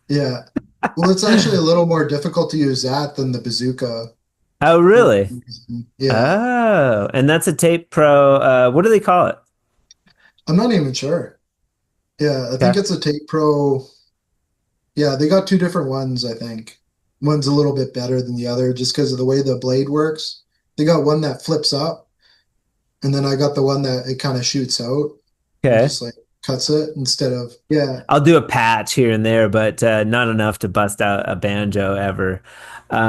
yeah. Well, it's actually a little more difficult to use that than the bazooka. Oh, For whatever really? reason. Yeah, Oh, and that's a Tape Pro. What do they call it? I'm not even sure. Yeah, I think Okay. it's a Tape Pro. Yeah, they got two different ones, I think. One's a little bit better than the other just because of the way the blade works. They got one that flips up, and then I got the one that it kind of shoots out and Okay. just like cuts it instead of, yeah, I'll do a patch here and there, but not enough to bust out a banjo ever.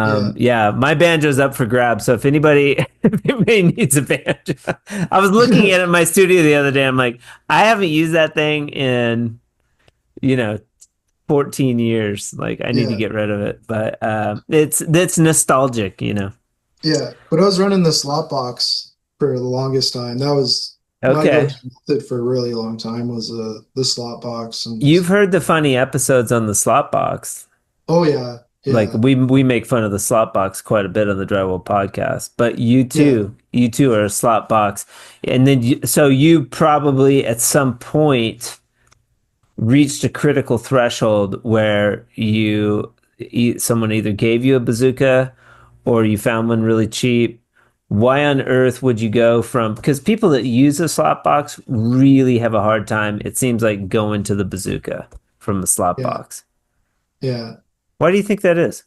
yeah. Yeah, my banjo's up for grabs. So if anybody needs a banjo, I was looking at it in my studio the other day. I'm like, I haven't used that thing in, you know, 14 years. Like, I need to Yeah, get rid of it. But it's nostalgic, you know. yeah. But I was running the slot box for the longest time. That was my Okay. go-to method for a really long time was the slot box and You've just, heard the funny episodes on the slot box. oh yeah, Like yeah, we make fun of the slot box quite a bit on the Drywall podcast, but yeah, you too are a slot box, and then so you probably at some point reached a critical threshold where someone either gave you a bazooka or you found one really cheap. Why on earth would you go from? Because people that use a slot box really have a hard time. It seems like going to the bazooka from the slot yeah, box. yeah. Why do you think that is?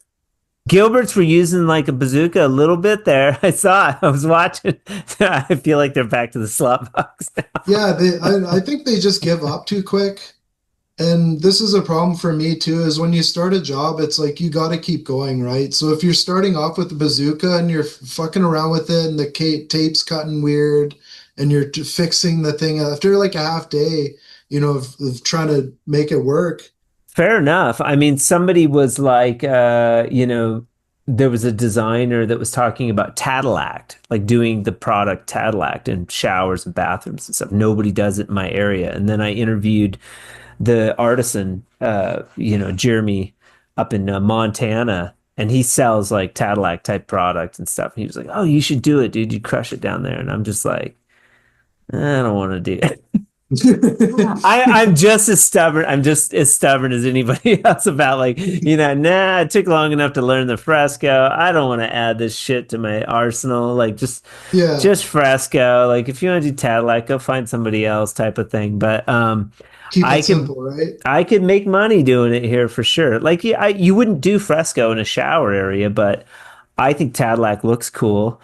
Gilberts were using like a bazooka a little bit there. I saw it. I was watching. I feel like they're back to the slot box now. Yeah, I think they just give up too quick. And this is a problem for me too, is when you start a job, it's like you got to keep going, right? So if you're starting off with the bazooka and you're fucking around with it and the tape's cutting weird and you're fixing the thing after like a half day, of trying to make it work. Fair enough. I mean, somebody was like, there was a designer that was talking about Tadillac, like doing the product Tadillac in showers and bathrooms and stuff. Nobody does it in my area. And then I interviewed the artisan, Jeremy up in Montana, and he sells like Cadillac type product and stuff. And he was like, "Oh, you should do it, dude. You crush it down there." And I'm just like, I don't want to do it. I'm just as stubborn. I'm just as stubborn as anybody else about like, nah, it took long enough to learn the fresco. I don't want to add this shit to my arsenal. Like Yeah, just fresco. Like if you want to do Cadillac, go find somebody else type of thing. But keep I it can simple, right? I could make money doing it here for sure. Like you wouldn't do fresco in a shower area, but I think Cadillac looks cool,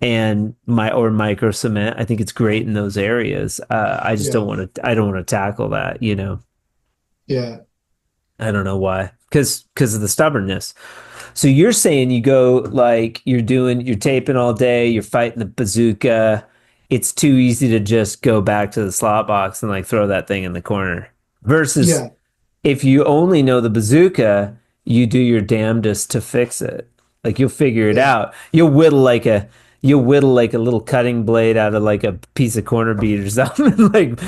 and or micro cement. I think it's great in those areas. I just Yeah, don't want to. I don't want to tackle that. yeah, I don't know why. Because of the stubbornness. So you're saying you go like you're taping all day, you're fighting the bazooka. It's too easy to just go back to the slot box and like throw that thing in the corner. Versus yeah, if you only know the bazooka, you do your damnedest to fix it. Like you'll figure it yeah, out. You'll whittle like a little cutting blade out of like a piece of corner bead or something, and like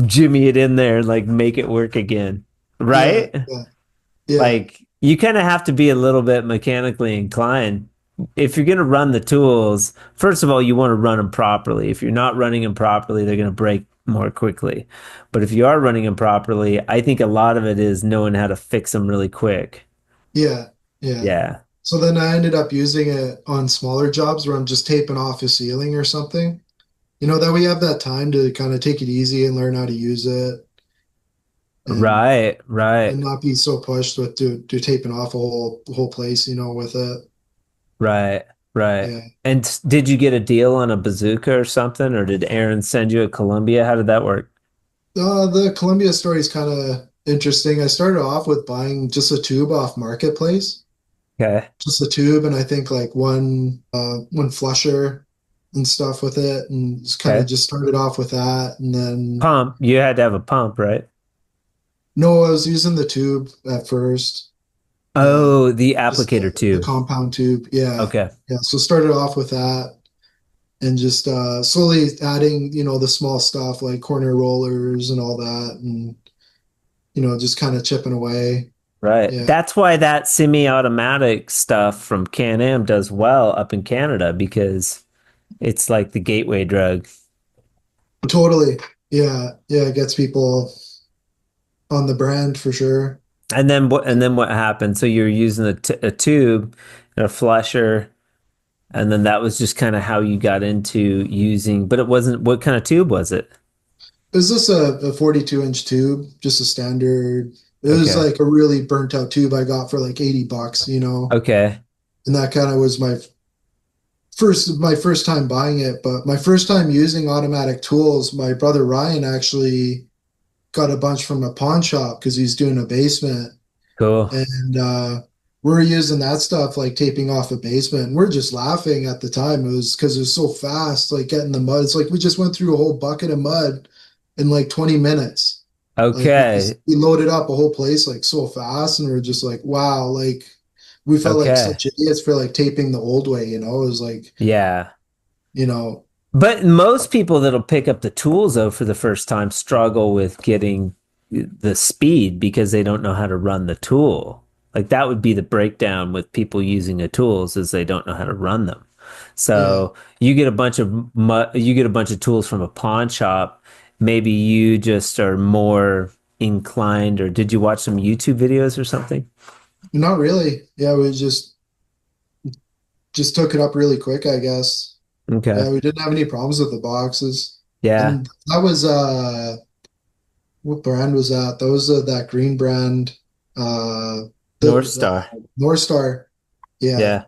jimmy it in there and like make it work again. yeah, Right? yeah, yeah, Like you kind of have to be a little bit mechanically inclined if you're going to run the tools, first of all, you want to run them properly. If you're not running them properly, they're going to break more quickly. But if you are running them properly, I think a lot of it is knowing how to fix them really quick. Yeah, yeah. Yeah. So then I ended up using it on smaller jobs where I'm just taping off a ceiling or something. That we have that time to kind of take it easy and learn how to use it and Right, right, not be so pushed with do taping off a whole place, with it. right, right. Yeah. And did you get a deal on a bazooka or something, or did Aaron send you a Columbia? How did that work? The Columbia story is kind of interesting. I started off with buying just a tube off Marketplace, Okay, just a tube, and I think like one flusher and stuff with it, and just kind of okay. just started off with that, and then Pump. You had to have a pump, right? no, I was using the tube at first, Oh, the just applicator the tube. compound tube. Yeah, Okay. yeah. So started off with that, and just slowly adding, the small stuff like corner rollers and all that, and just kind of chipping away. Right. Yeah, That's why that semi-automatic stuff from Can-Am does well up in Canada because it's like the gateway drug. totally. Yeah, yeah. It gets people on the brand for sure. And then what? And then what happened? So you're using a tube and a flusher, and then that was just kind of how you got into using. But it wasn't. What kind of tube was it? Is this a 42-inch tube? Just a standard. It was Okay. like a really burnt out tube I got for like $80, Okay. and that kind of was my first time buying it. But my first time using automatic tools, my brother Ryan actually got a bunch from a pawn shop because he's doing a basement, Cool. and we're using that stuff like taping off a basement. And we're just laughing at the time. It was because it was so fast, like getting the mud. It's like we just went through a whole bucket of mud in like 20 minutes. Like Okay. we loaded up a whole place like so fast, and we're just like, wow, like we felt like Okay. such idiots for like taping the old way. It was like, Yeah. you know, But most people that'll pick up the tools though for the first time struggle with getting the speed because they don't know how to run the tool. Like that would be the breakdown with people using the tools is they don't know how to run them. yeah, So you get a bunch of tools from a pawn shop. Maybe you just are more inclined, or did you watch some YouTube videos or something? not really. Yeah, we just took it up really quick, I guess. Okay. Yeah, we didn't have any problems with the boxes. Yeah. And that was what brand was that? That was that green brand, uh North the Star. North Star. Yeah, Yeah.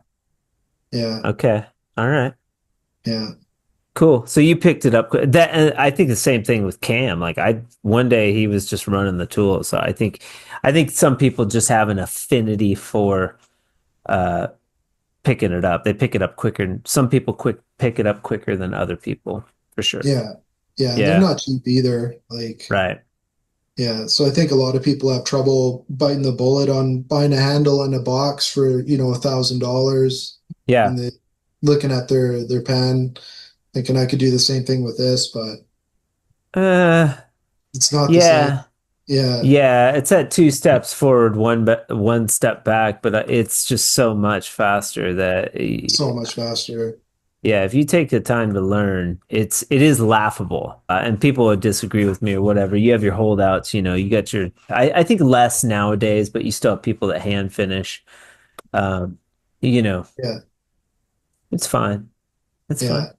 yeah, Okay. All right. yeah, Cool. So you picked it up. That and I think the same thing with Cam. Like I one day he was just running the tools. So I think some people just have an affinity for uh picking it up. They pick it up quicker. Some people quick pick it up quicker than other people, for sure. yeah, yeah. And they're Yeah. not cheap either. Like, Right. yeah. So I think a lot of people have trouble biting the bullet on buying a handle and a box for, $1,000, Yeah. and they looking at their pan, thinking I could do the same thing with this, but Uh it's not the same. yeah. Yeah, Yeah, it's at two steps forward, one step back, but it's just so much faster that so much faster. yeah, if you take the time to learn, it is laughable, and people would disagree with me or whatever. You have your holdouts, you got your. I think less nowadays, but you still have people that hand finish. Um, you know, Yeah, it's fine. It's fine.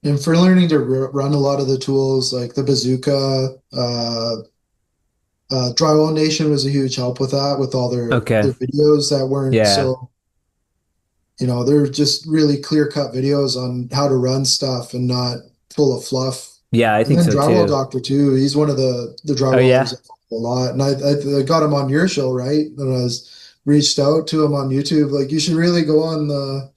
yeah. And for learning to run a lot of the tools, like the bazooka, Drywall Nation was a huge help with that, with all Okay. their videos that weren't Yeah. so, they're just really clear cut videos on how to run stuff and not full of fluff. Yeah, I And think then so Drywall too. Doctor too. He's one of the Oh drywallers yeah. I follow a lot, and I got him on your show, right? And I was reached out to him on YouTube, like you should really go on the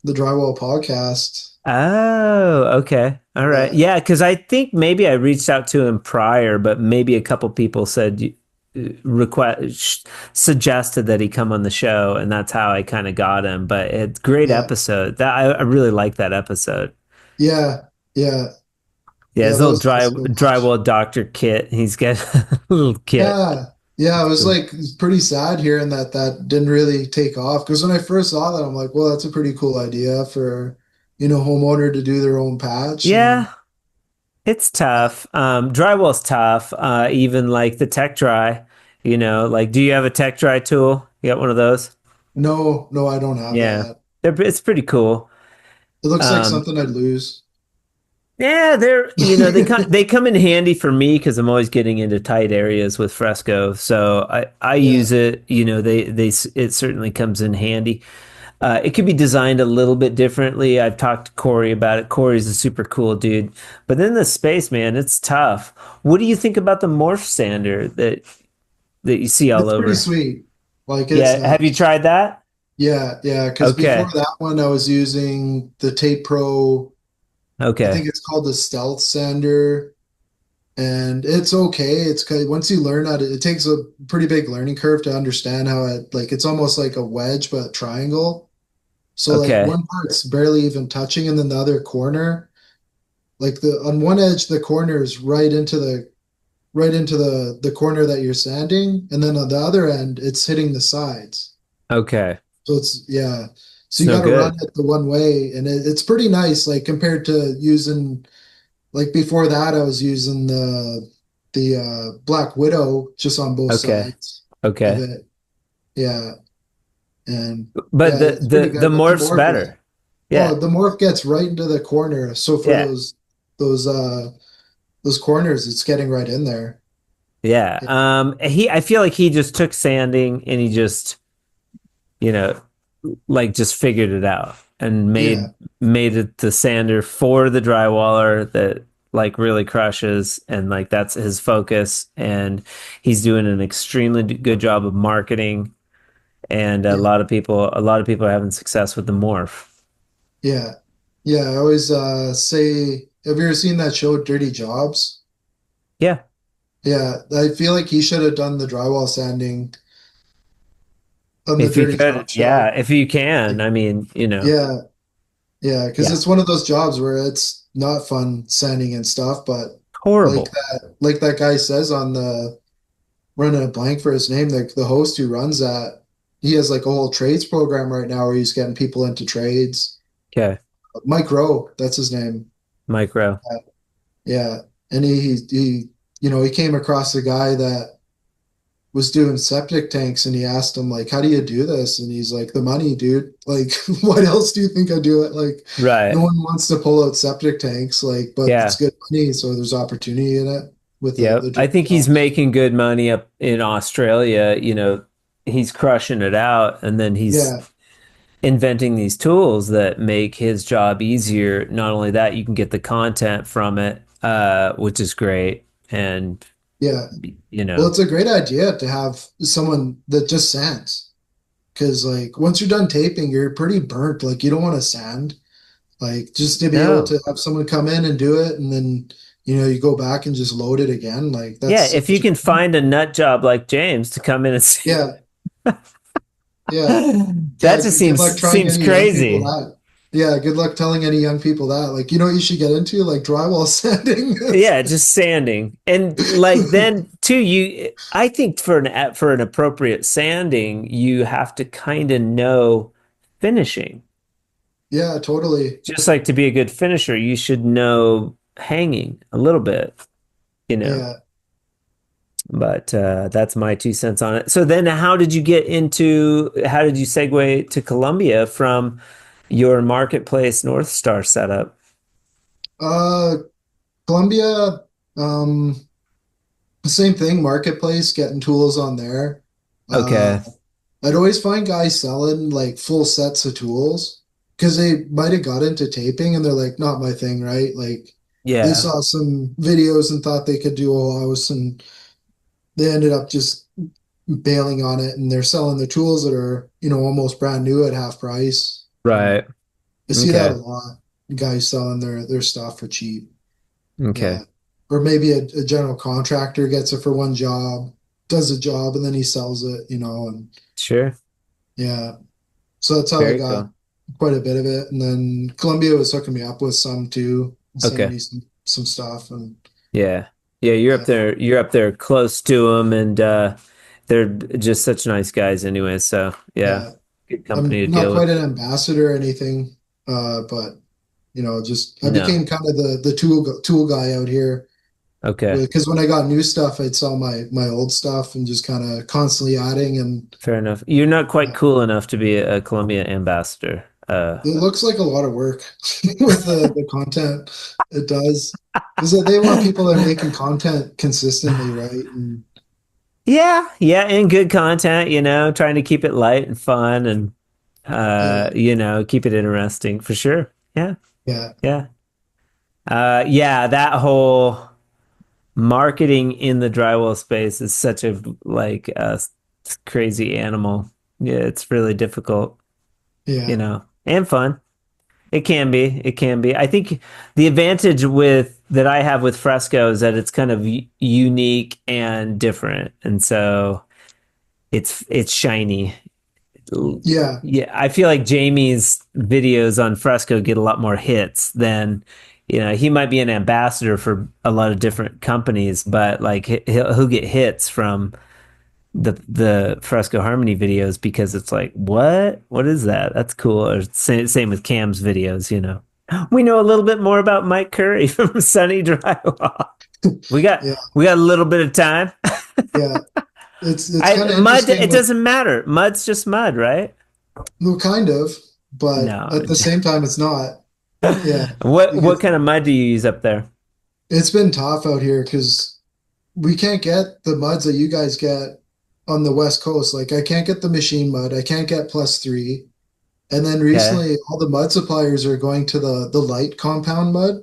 Drywall podcast. Oh, okay. All right. Yeah, Yeah, because I think maybe I reached out to him prior, but maybe a couple people said request suggested that he come on the show, and that's how I kind of got him. But it's great yeah, episode. That I really like that episode. yeah, yeah, Yeah, yeah. his little Those guys so much. drywall doctor kit. He's got a little kit. Yeah. Yeah, it was like pretty sad hearing that that didn't really take off. Because when I first saw that, I'm like, well, that's a pretty cool idea for, homeowner to do their own patch. And Yeah, it's tough. Drywall's tough. Even like the tech dry, like do you have a tech dry tool? You got one of those? no, no, I don't have Yeah. that. It's pretty cool. It looks like Um, something I'd lose. yeah, they come in handy for me because I'm always getting into tight areas with fresco. So I Yeah, use it, it certainly comes in handy. It could be designed a little bit differently. I've talked to Corey about it. Corey's a super cool dude. But then the space, man, it's tough. What do you think about the morph sander that you see all it's pretty over? sweet. Like it's Yeah, have you nice. tried that? Yeah, yeah. Because before Okay. that one, I was using the Tape Pro. I Okay. think it's called the Stealth Sander, and it's okay. It's kind once you learn how to, it takes a pretty big learning curve to understand how it like it's almost like a wedge but triangle. So like Okay. one part's barely even touching, and then the other corner, like the on one edge, the corner is right into the corner that you're sanding, and then on the other end, it's hitting the sides. Okay. So it's yeah. So It's you no got to run good. it the one way, and it's pretty nice. Like compared to using like before that, I was using the Black Widow just on both Okay. sides of Okay. it. Yeah, and But yeah, the it's pretty the the good. But the morph's morph, yeah. better. Oh, Yeah. the morph gets right into the corner. So for Yeah. those corners, it's getting right in there. Yeah. Yeah, I feel like he just took sanding and he just, you know, like just figured it out and yeah, made it the sander for the drywaller that like really crushes, and like that's his focus, and he's doing an extremely good job of marketing, and a yeah, lot of people are having success with the morph. yeah, yeah. I always say, have you ever seen that show Dirty Jobs? Yeah. Yeah, I feel like he should have done the drywall sanding on the If you Dirty could, Job yeah, show. if you can, I mean, Yeah, yeah, because yeah, it's one of those jobs where it's not fun sanding and stuff, but horrible. like that guy says on the running a blank for his name, the host who runs that, he has like a whole trades program right now where he's getting people into trades. Okay. Mike Rowe, that's his name. Micro. Yeah, and he came across a guy that was doing septic tanks, and he asked him like, how do you do this? And he's like, the money, dude. Like, what else do you think I do it? Like, Right. no one wants to pull out septic tanks, like, but it's Yeah. good money, so there's opportunity in it with the Yep. I dirty think he's jobs. making good money up in Australia. He's crushing it out, and then he's Yeah, inventing these tools that make his job easier. Not only that, you can get the content from it, which is great. And, yeah. you Well, know, it's a great idea to have someone that just sands, because like once you're done taping, you're pretty burnt. Like you don't want to sand. Like just to be able no. to have someone come in and do it, and then you go back and just load it again. Like Yeah, that's if you such a can find a nut job like James to come in and see, yeah, yeah, that yeah. just Good luck trying seems any young people crazy. that. Yeah, good luck telling any young people that. Like, you know what you should get into? Like drywall sanding. Yeah, just sanding. And like then too, I think for an appropriate sanding, you have to kind of know finishing. Yeah, totally. Just like to be a good finisher, you should know hanging a little bit, you know. Yeah. But that's my 2 cents on it. So then how did you segue to Columbia from your marketplace North Star setup? Uh, Columbia, um, same thing, marketplace, getting tools on there. Uh, Okay. I'd always find guys selling like full sets of tools because they might have got into taping and they're like, not my thing, right? Like they Yeah. saw some videos and thought they could do a whole house, and they ended up just bailing on it, and they're selling the tools that are, almost brand new at half price. And Right. I see that a Okay. lot. Guys selling their stuff for cheap. Okay. Yeah. Or maybe a general contractor gets it for one job, does a job, and then he sells it, and Sure. yeah. So that's how I Very got cool. quite a bit of it. And then Columbia was hooking me up with some too, and sending Okay. me some stuff. And Yeah. Yeah, you're up yeah, there. You're up there close to them, and they're just such nice guys anyway. So yeah, Yeah. good I'm company to not deal with. quite an ambassador or anything, but just I No. became kind of the tool guy out here. Okay. Because when I got new stuff, I'd sell my old stuff and just kind of constantly adding. And Fair enough. You're not quite yeah, cool enough to be a Columbia ambassador. it looks like a lot of work with the content. It does because they want people that are making content consistently, right? And Yeah, yeah, and good content, trying to keep it light and fun and yeah, keep it interesting for sure. Yeah, yeah, yeah. Yeah, that whole marketing in the drywall space is such a like crazy animal. Yeah, it's really difficult, yeah, and fun. It can be. It can be. I think the advantage with that I have with Fresco is that it's kind of unique and different, and so it's shiny. yeah, Yeah, I feel like Jamie's videos on Fresco get a lot more hits than, he might be an ambassador for a lot of different companies, but like he'll get hits from the Fresco Harmony videos because it's like, what is that? That's cool. Or same with Cam's videos. We know a little bit more about Mike Curry from Sunny Drywall. We got yeah, we got a little bit of time. yeah. It's I kind of mud. interesting It with doesn't matter. Mud's just mud, right? well, kind of, but No. at the same time, it's not. Yeah, What because kind of mud do you use up there? it's been tough out here because we can't get the muds that you guys get on the West Coast. Like I can't get the machine mud. I can't get +3. And then Okay. recently all the mud suppliers are going to the light compound mud,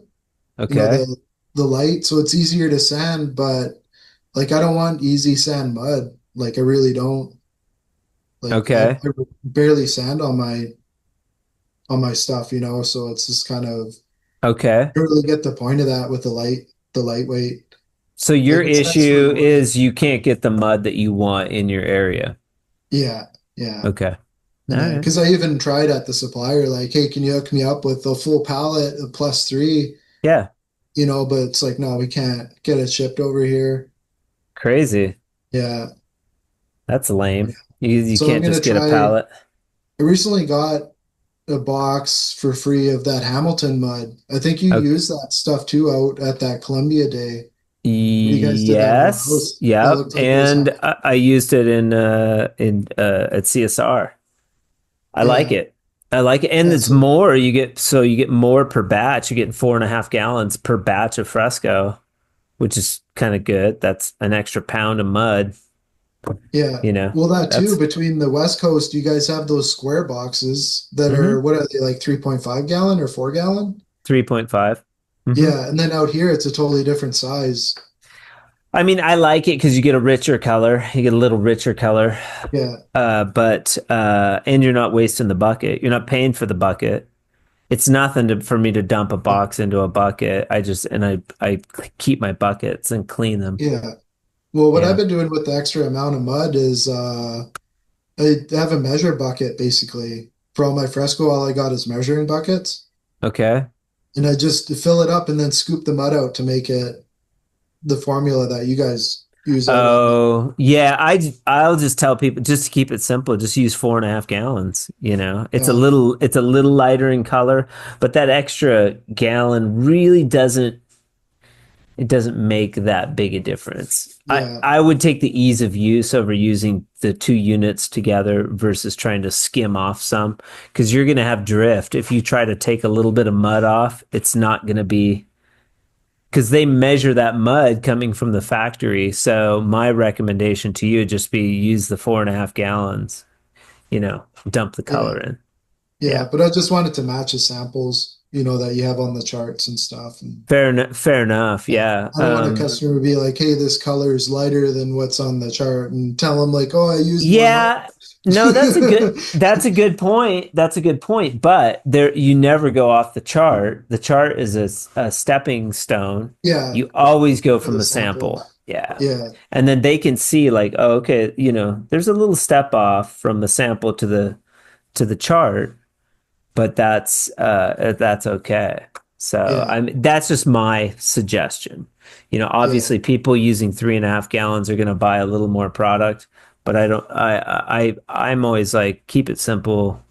you know, Okay. the light, so it's easier to sand, but like I don't want easy sand mud. Like I really don't. Like Okay. I barely sand on my stuff, so it's just kind of Okay. I really get the point of that with the lightweight. So Like your it's nice for issue working. is you can't get the mud that you want in your area. Yeah, yeah. Okay. All And right. because I even tried at the supplier, like, hey, can you hook me up with a full pallet of +3? Yeah. But it's like, no, we can't get it shipped over here. Crazy. Yeah. That's Yeah. lame. You So I'm can't gonna just get a try. pallet. I recently got a box for free of that Hamilton mud. I think you Okay. used that stuff too out at that Columbia Day when you guys did that whole Yes. house. That Yep. looked like it was And hot. I used it in at CSR. I like Yeah. it. I like it. And Yeah. it's So more. You get more per batch. You're getting 4.5 gallons per batch of Fresco, which is kind of good. That's an extra pound of mud, yeah. you know. Well, that too, That's between the West Coast, you guys have those square boxes that mm-hmm, are, what are they, like 3.5 gallon or 4 gallon? 3.5. Mm-hmm. Yeah, and then out here it's a totally different size. I mean, I like it because you get a richer color. You get a little richer color. Yeah, But and you're not wasting the bucket. You're not paying for the bucket. It's nothing for me to dump a yeah, box into a bucket. I keep my buckets and clean them. yeah. Well, what I've Yeah. been doing with the extra amount of mud is I have a measure bucket basically. For all my fresco, all I got is measuring buckets. Okay. And I just fill it up and then scoop the mud out to make it the formula that you guys use out on the Oh, yeah. I'll just tell people just to keep it simple, just use 4.5 gallons. yeah, It's a little lighter in color, but that extra gallon really doesn't make that big a difference. I, yeah, I would take the ease of use over using the two units together versus trying to skim off some because you're going to have drift. If you try to take a little bit of mud off, it's not going to be because they measure that mud coming from the factory. So my recommendation to you would just be use the 4.5 gallons, dump the yeah, color in. yeah. Yeah. But I just wanted to match the samples, that you have on the charts and stuff. And Fair enough. yeah, Yeah. I don't want a customer to be like, hey, this color is lighter than what's on the chart and tell them like, oh, I used more mud. Yeah, no, that's a good point. That's a good point. But there you never go off the chart. The chart is a stepping stone. Yeah, You always go for from the the sample. sample. Yeah. Yeah, And then they can see like, oh, okay, there's a little step off from the sample to the chart, but that's okay. So yeah, that's just my suggestion. yeah, Obviously people using 3.5 gallons are going to buy a little more product, but I don't. I'm always like keep it simple.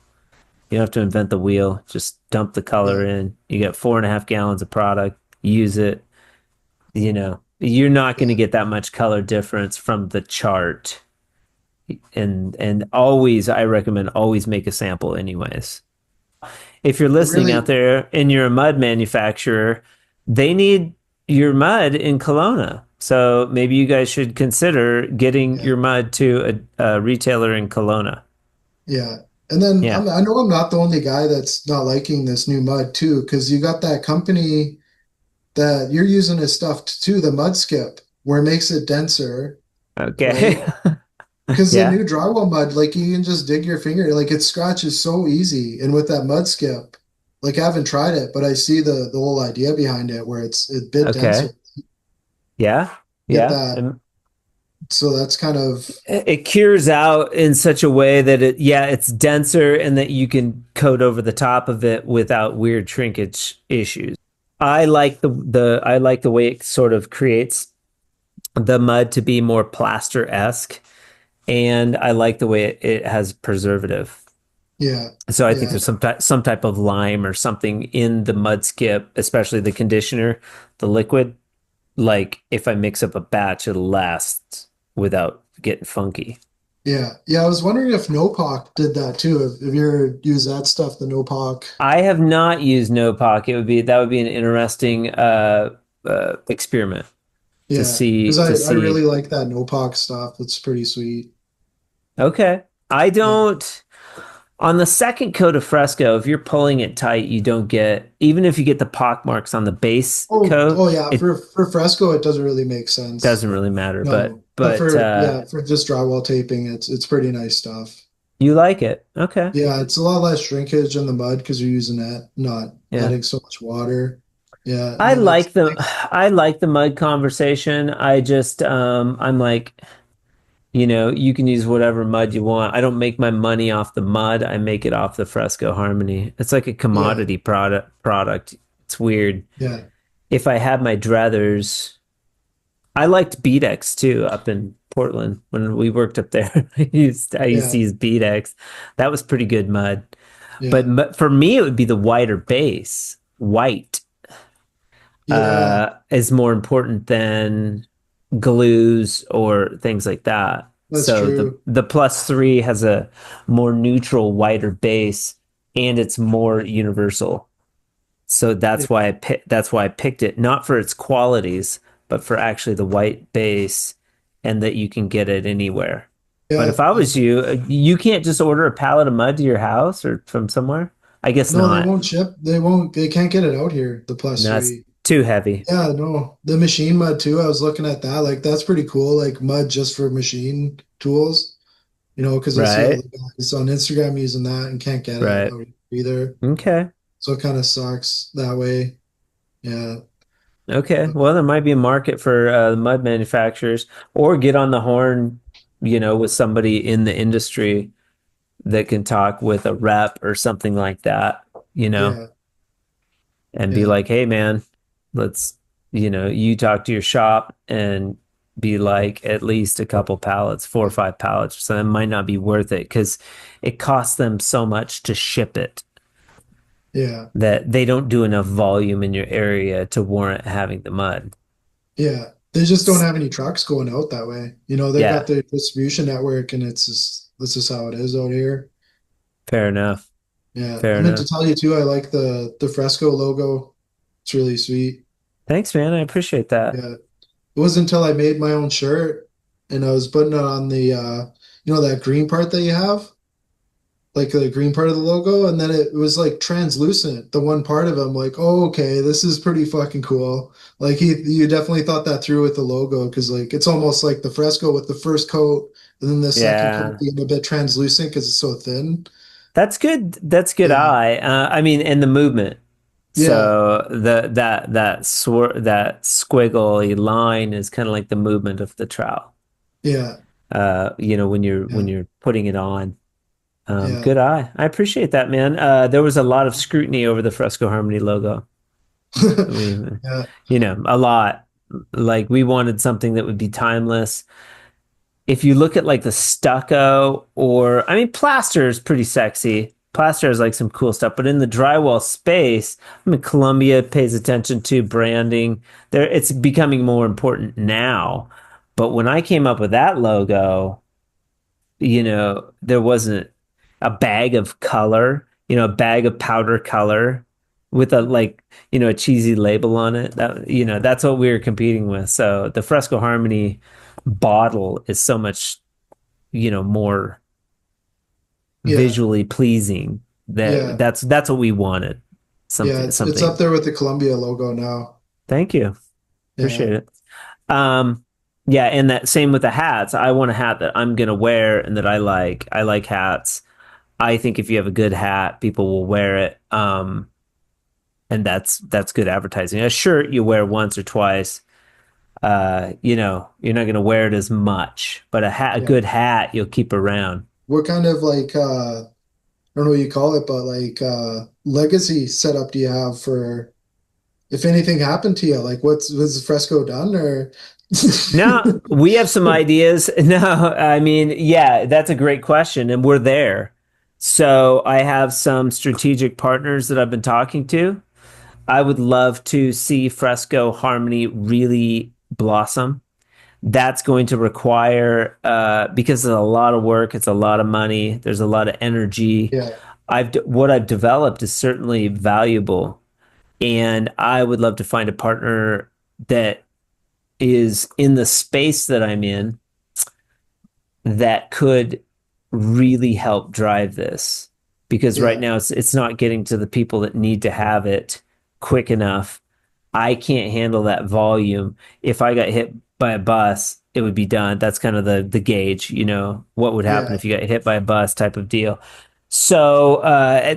You don't have to invent the wheel. Just dump the color Yeah, in. You get 4.5 gallons of product. Use it. You're not going to yeah, get that much color difference from the chart. And always, I recommend always make a sample anyways. If you're it listening out really, there and you're a mud manufacturer, they need your mud in Kelowna. So maybe you guys should consider getting yeah, your mud to a retailer in Kelowna. yeah. And then Yeah. I know I'm not the only guy that's not liking this new mud too, because you got that company that you're using his stuff too, the mud skip, where it makes it denser, right? Okay. Because the Yeah. new drywall mud, like you can just dig your finger, like it scratches so easy. And with that mud skip, like I haven't tried it, but I see the whole idea behind it where it's a bit denser. Okay. Yeah. Get Yeah. that. And So that's kind of it cures out in such a way that it's denser and that you can coat over the top of it without weird shrinkage issues. I like the way it sort of creates the mud to be more plaster-esque, and I like the way it has preservative. yeah, So I think yeah, there's some type of lime or something in the mud skip, especially the conditioner, the liquid. Like if I mix up a batch, it'll last without getting funky. yeah. Yeah, I was wondering if NoPoc did that too. If you ever use that stuff, the NoPoc. I have not used no pocket. That would be an interesting experiment to Yeah, see because to I really see. like that NoPoc stuff. It's pretty sweet. Okay, I Yeah. don't. On the second coat of fresco, if you're pulling it tight, you don't get, even if you get the pock marks on the base Oh coat, yeah, it for fresco it doesn't really make sense. doesn't really matter. But No. But but for yeah, for just drywall taping, it's pretty nice stuff. you like it. Okay. Yeah, it's a lot less shrinkage in the mud because you're using that, not Yeah. adding so much water. Yeah, I no, like the makes I like the mud conversation. I just I'm like, you can use whatever mud you want. I don't make my money off the mud. I make it off the Fresco Harmony. It's like a yeah, commodity product. It's weird. yeah, If I had my druthers, I liked Beadex too up in Portland when we worked up there. I used to yeah, use Beadex. That was pretty good mud. But yeah, for me, it would be the whiter base. White yeah. is more important than glues or things like that. That's So true. the plus three has a more neutral, whiter base, and it's more universal. So Yeah, that's why I picked it, not for its qualities, but for actually the white base and that you can get it anywhere. But yeah, if I yeah. was you, you can't just order a pallet of mud to your house or from somewhere. I guess No, they not. won't ship. They won't. They can't get it out here. The plus No, that's three. too heavy. Yeah, no, the machine mud too. I was looking at that. Like that's pretty cool. Like mud just for machine tools. Because I see all Right. the guys on Instagram using that and can't get it Right. out either. Okay. So it kind of sucks that way. Yeah. Okay. But Well, there might be a market for mud manufacturers or get on the horn, with somebody in the industry that can talk with a rep or something like that, you know, yeah, and be yeah, like, hey, man, let's, you talk to your shop and be like at least a couple pallets, 4 or 5 pallets. So that might not be worth it because it costs them so much to ship it yeah, that they don't do enough volume in your area to warrant having the mud. yeah. They just don't have any trucks going out that way. They've got Yeah, their distribution network and it's just this is how it is out here. fair enough. Yeah. I Fair meant to enough. tell you too, I like the Fresco logo. It's really sweet. Thanks, man. I appreciate that. Yeah. It wasn't until I made my own shirt and I was putting it on the that green part that you have, like the green part of the logo, and then it was like translucent, the one part of it. I'm like, oh, okay, this is pretty fucking cool. Like you definitely thought that through with the logo because like it's almost like the fresco with the first coat and then the second coat Yeah. being a bit translucent because it's so thin. That's good. That's good Yeah. eye. I mean, and the movement. Yeah. So that squiggly line is kind of like the movement of the trowel. Yeah. When Yeah. you're putting it on. Yeah. Good eye. I appreciate that, man. There was a lot of scrutiny over the Fresco Harmony logo. We, Yeah. a lot. Like we wanted something that would be timeless. if you look at like the stucco, or I mean plaster is pretty sexy. Plaster has like some cool stuff, but in the drywall space, I mean Columbia pays attention to branding. There it's becoming more important now. But when I came up with that logo, there wasn't a bag of color, a bag of powder color with a like, a cheesy label on it. That's what we were competing with. So the Fresco Harmony bottle is so much, more Yeah, visually pleasing that yeah, that's what we wanted. yeah. It's up Something. there with the Columbia logo now. Thank you. Yeah, Appreciate it. Um, yeah, and that same with the hats. I want a hat that I'm gonna wear and that I like. I like hats. I think if you have a good hat, people will wear it. And that's good advertising. A shirt you wear once or twice, you're not gonna wear it as much. But a yeah. good hat, you'll keep around. What kind of like I don't know what you call it, but like legacy setup do you have for if anything happened to you? Like what's was Fresco done or No, we have some ideas. No, I mean, yeah, that's a great question, and we're there. So I have some strategic partners that I've been talking to. I would love to see Fresco Harmony really blossom. That's going to require, because it's a lot of work, it's a lot of money, there's a lot of energy. yeah, What I've developed is certainly valuable, and I would love to find a partner that is in the space that I'm in that could really help drive this. Because right yeah, now it's not getting to the people that need to have it quick enough. I can't handle that volume. If I got hit by a bus, it would be done. That's kind of the gauge, what would happen yeah, if you got hit by a bus type of deal. So,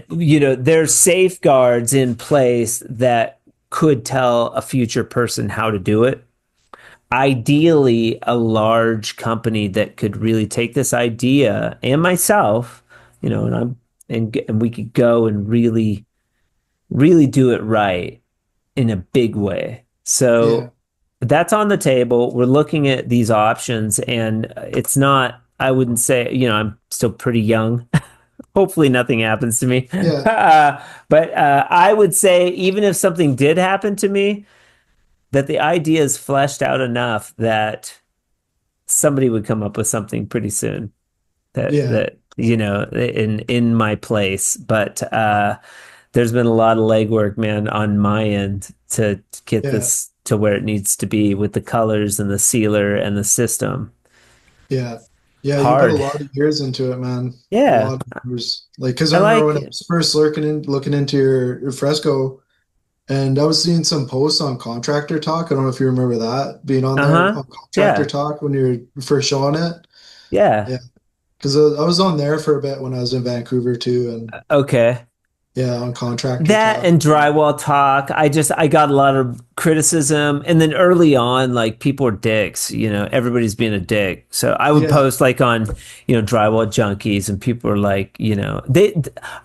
there's safeguards in place that could tell a future person how to do it. Ideally, a large company that could really take this idea and myself, and we could go and really, really do it right in a big way. yeah, So that's on the table. We're looking at these options, and it's not, I wouldn't say, I'm still pretty young. Hopefully, nothing happens to me. yeah, But I would say, even if something did happen to me, that the idea is fleshed out enough that somebody would come up with something pretty soon yeah, that in my place. But there's been a lot of legwork, man, on my end to get yeah, this to where it needs to be with the colors and the sealer and the system. yeah. Yeah, you put a Hard. lot of years into it, man. A Yeah. lot of years. Like, because I I remember when like I was first looking into your fresco, and I was seeing some posts on Contractor Talk. I don't know if you remember that being on there uh-huh. on Contractor Yeah. Talk when you were first showing it. Yeah. Yeah, because I was on there for a bit when I was in Vancouver too, and Okay. yeah, on Contractor That Talk. and drywall talk, I got a lot of criticism, and then early on, like people are dicks, everybody's being a dick. So I would Yeah, post like on, drywall junkies, and people are like,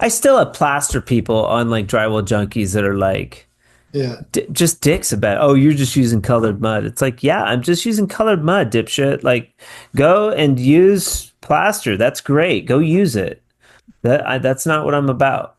I still have plaster people on like drywall junkies that are like yeah, just dicks about, oh, you're just using colored mud. It's like, yeah, I'm just using colored mud, dipshit. Like, go and use plaster. That's great. Go use it. That's not what I'm about.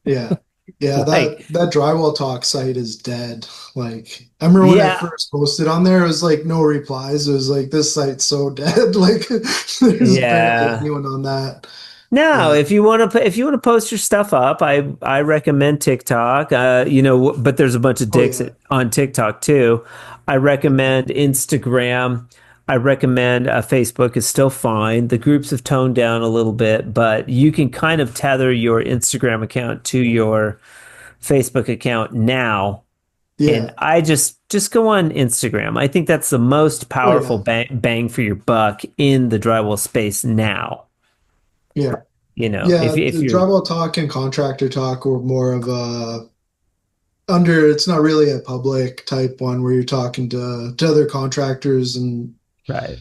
yeah, yeah. That Like, that Drywall Talk site is dead. Like, I remember when I yeah, first posted on there, it was like no replies. It was like this site's so dead. Like, there's barely yeah. anyone on that. No, Yeah, if you want to post your stuff up, I recommend TikTok. But there's a bunch of oh dicks yeah, on TikTok too. I recommend Instagram. I recommend Facebook is still fine. The groups have toned down a little bit, but you can kind of tether your Instagram account to your Facebook account now. And yeah, I just go on Instagram. I think that's the most oh powerful yeah, bang for your buck in the drywall space now. yeah. If Yeah, if the you're Drywall Talk and Contractor Talk were more of a under, it's not really a public type one where you're talking to other contractors and right.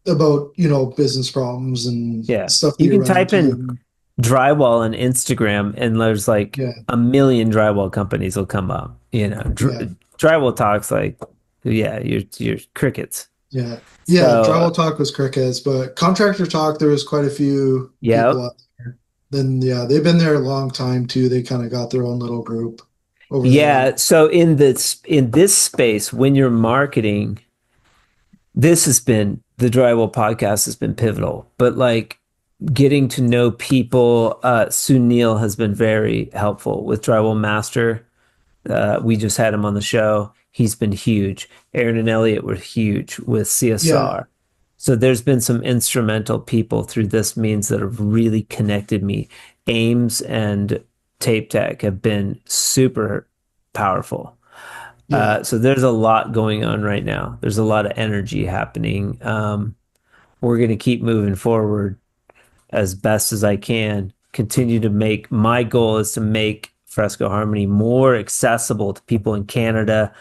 about, business problems and Yeah. stuff that You you can run type into. in And drywall on Instagram and there's like yeah, a million drywall companies will come up. yeah, Drywall talks like, yeah, you're crickets. Yeah. Yeah, So, Drywall Talk was crickets, but Contractor Talk, there was quite a few yeah. people out there. Then, yeah, they've been there a long time too. They kind of got their own little group over there. Yeah, so in this space, when you're marketing, this has been the Drywall podcast has been pivotal. But like getting to know people, Sunil has been very helpful with Drywall Master. We just had him on the show. He's been huge. Aaron and Elliot were huge with Yeah, CSR. So there's been some instrumental people through this means that have really connected me. Ames and Tape Tech have been super powerful. yeah, So there's a lot going on right now. There's a lot of energy happening. We're going to keep moving forward as best as I can. Continue to make my goal is to make Fresco Harmony more accessible to people in Canada.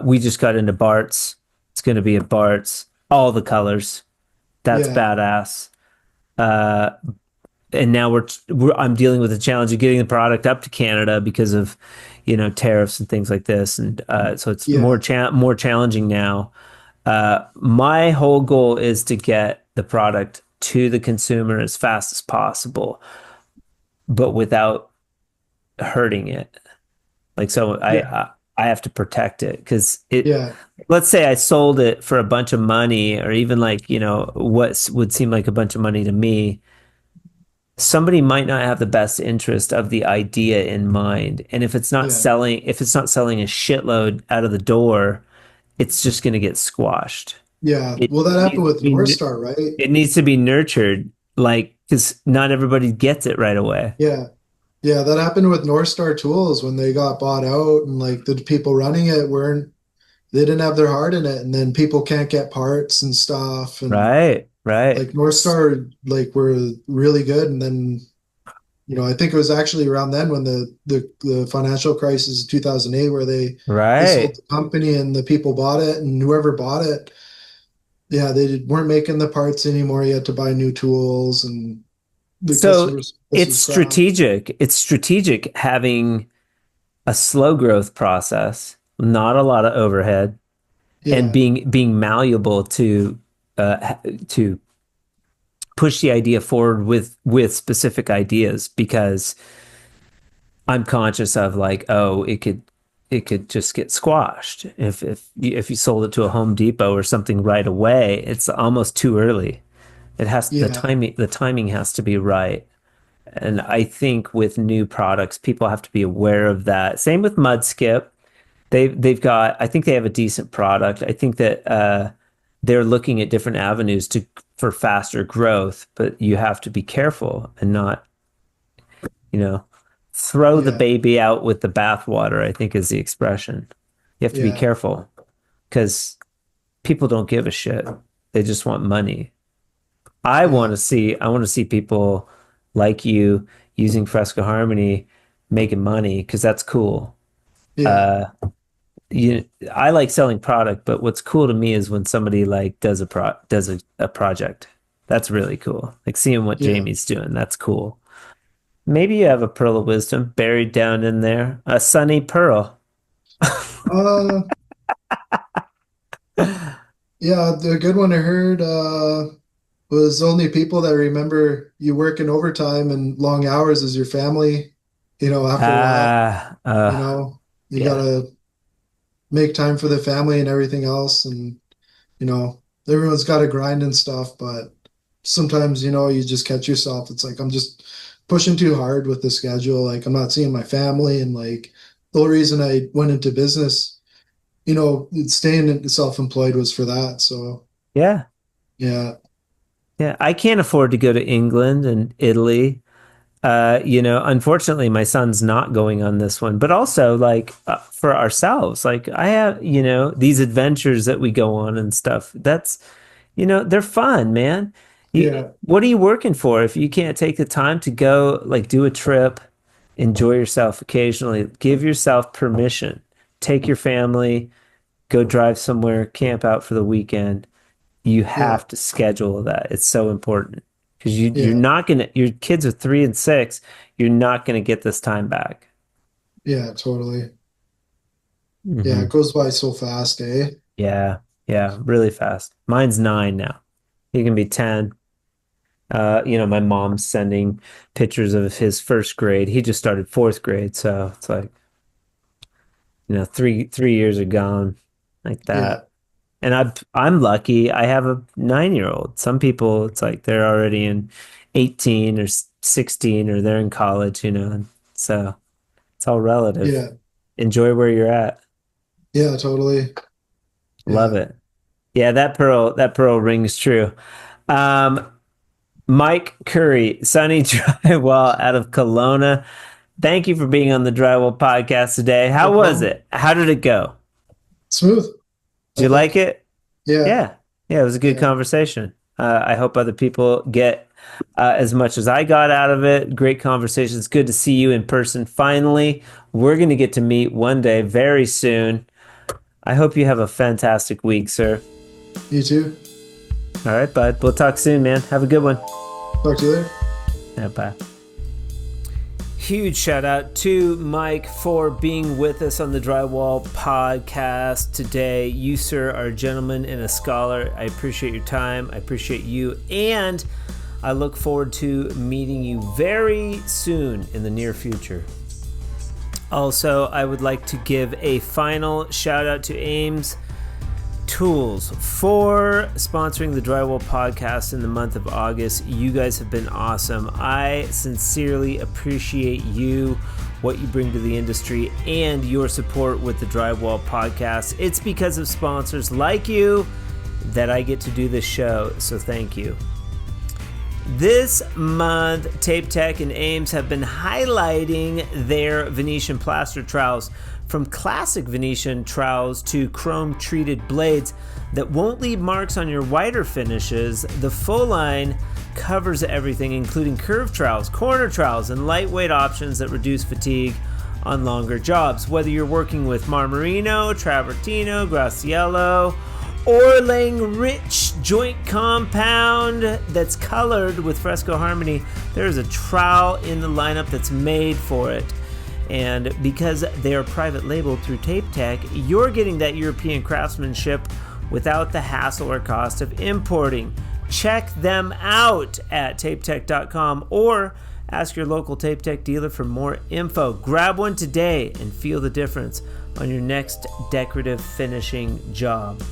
We just got into Bart's. It's going to be at Bart's. All the colors. That's yeah, badass. And now I'm dealing with the challenge of getting the product up to Canada because of tariffs and things like this, and so it's yeah, more challenging now. My whole goal is to get the product to the consumer as fast as possible, but without hurting it. Like so, yeah, I have to protect it because it. yeah, Let's say I sold it for a bunch of money, or even like what would seem like a bunch of money to me. Somebody might not have the best interest of the idea in mind, and yeah, if it's not selling a shitload out of the door, it's just going to get squashed. yeah. It Well, that happened needs to with North be Star, right? it needs to be nurtured, like because not everybody gets it right away. Yeah. Yeah, that happened with North Star Tools when they got bought out and like the people running it weren't they didn't have their heart in it and then people can't get parts and stuff and Right, right, like North Star like were really good and then I think it was actually around then when the financial crisis of 2008 where they sold right. the company and the people bought it and whoever bought it, yeah, weren't making the parts anymore. You had to buy new tools and the So customer service it's was crap. strategic. It's strategic having a slow growth process, not a lot of overhead, and Yeah, being malleable to push the idea forward with specific ideas because I'm conscious of like, oh, it could just get squashed if you sold it to a Home Depot or something right away. It's almost too early. It has yeah, the timing has to be right. And I think with new products, people have to be aware of that. Same with Mud Skip. They've got I think they have a decent product. I think that they're looking at different avenues to for faster growth, but you have to be careful and not, you know, throw the yeah, baby out with the bathwater, I think is the expression. You have to be yeah, careful because people don't give a shit. They just want money. yeah, I want to see people like you using Fresco Harmony making money because that's cool. yeah, Uh, you I like selling product, but what's cool to me is when somebody like does a project. That's really cool. Like seeing what yeah. Jamie's doing. That's cool. Maybe you have a pearl of wisdom buried down in there. A sunny pearl. Uh, yeah, the good one I heard was only people that remember you working overtime and long hours as your family. After a while, Ah, you know, you yeah. gotta make time for the family and everything else, and everyone's got to grind and stuff, but sometimes you just catch yourself. It's like I'm just pushing too hard with the schedule. Like I'm not seeing my family, and like the whole reason I went into business, staying self-employed was for that. So Yeah. yeah, Yeah. I can't afford to go to England and Italy. Unfortunately, my son's not going on this one, but also like for ourselves, like I have, these adventures that we go on and stuff. They're fun, man. yeah, What are you working for if you can't take the time to go, like, do a trip, enjoy yourself occasionally, give yourself permission, take your family, go drive somewhere, camp out for the weekend. You yeah, have to schedule that. It's so important because you're yeah, not gonna. Your kids are 3 and 6. You're not gonna get this time back. yeah, totally. Yeah, Hmm. it goes by so fast, eh? Yeah. Yeah, really fast. Mine's 9 now. He can be 10. My mom's sending pictures of his first grade. He just started fourth grade, so it's like, 3 years are gone like Yeah. that. And I'm lucky. I have a 9-year-old. Some people, it's like they're already in 18 or 16 or they're in college, So it's all relative. Yeah. Enjoy where you're at. Yeah, totally. Love Yeah. it. Yeah, that pearl rings true. Um, Mike Curry, Sunny Drywall out of Kelowna. Thank you for being on the Drywall podcast today. No How was problem. it? How did it go? Smooth, Did I you like think. it? Yeah. Yeah. Yeah, it was a good Yeah. conversation. I hope other people get as much as I got out of it. Great conversation. It's good to see you in person finally. We're going to get to meet one day very soon. I hope you have a fantastic week, sir. You too. All right, bud. We'll talk soon, man. Have a good one. Talk to you later. Yeah, bye. Huge shout out to Mike for being with us on the Drywall podcast today. You, sir, are a gentleman and a scholar. I appreciate your time. I appreciate you. And I look forward to meeting you very soon in the near future. Also, I would like to give a final shout out to Ames Tools for sponsoring the Drywall podcast in the month of August. You guys have been awesome. I sincerely appreciate you, what you bring to the industry, and your support with the Drywall podcast. It's because of sponsors like you that I get to do this show, so thank you. This month, Tape Tech and Ames have been highlighting their Venetian plaster trowels, from classic Venetian trowels to chrome-treated blades that won't leave marks on your whiter finishes. The full line covers everything, including curved trowels, corner trowels, and lightweight options that reduce fatigue on longer jobs. Whether you're working with Marmarino, Travertino, Graciello, or laying rich joint compound that's colored with Fresco Harmony, there's a trowel in the lineup that's made for it. And because they are private labeled through Tape Tech, you're getting that European craftsmanship without the hassle or cost of importing. Check them out at tapetech.com or ask your local Tape Tech dealer for more info. Grab one today and feel the difference on your next decorative finishing job.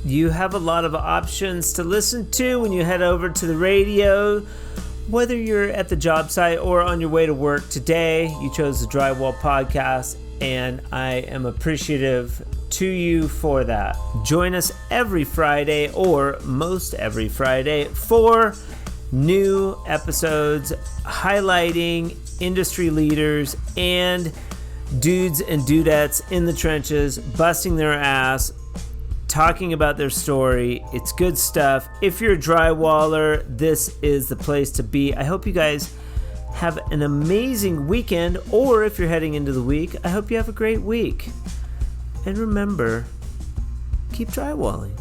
You have a lot of options to listen to when you head over to the radio. Whether you're at the job site or on your way to work today, you chose the Drywall podcast, and I am appreciative to you for that. Join us every Friday, or most every Friday, for new episodes highlighting industry leaders and dudes and dudettes in the trenches, busting their ass, talking about their story. It's good stuff. If you're a drywaller, this is the place to be. I hope you guys have an amazing weekend, or if you're heading into the week, I hope you have a great week. And remember, keep drywalling.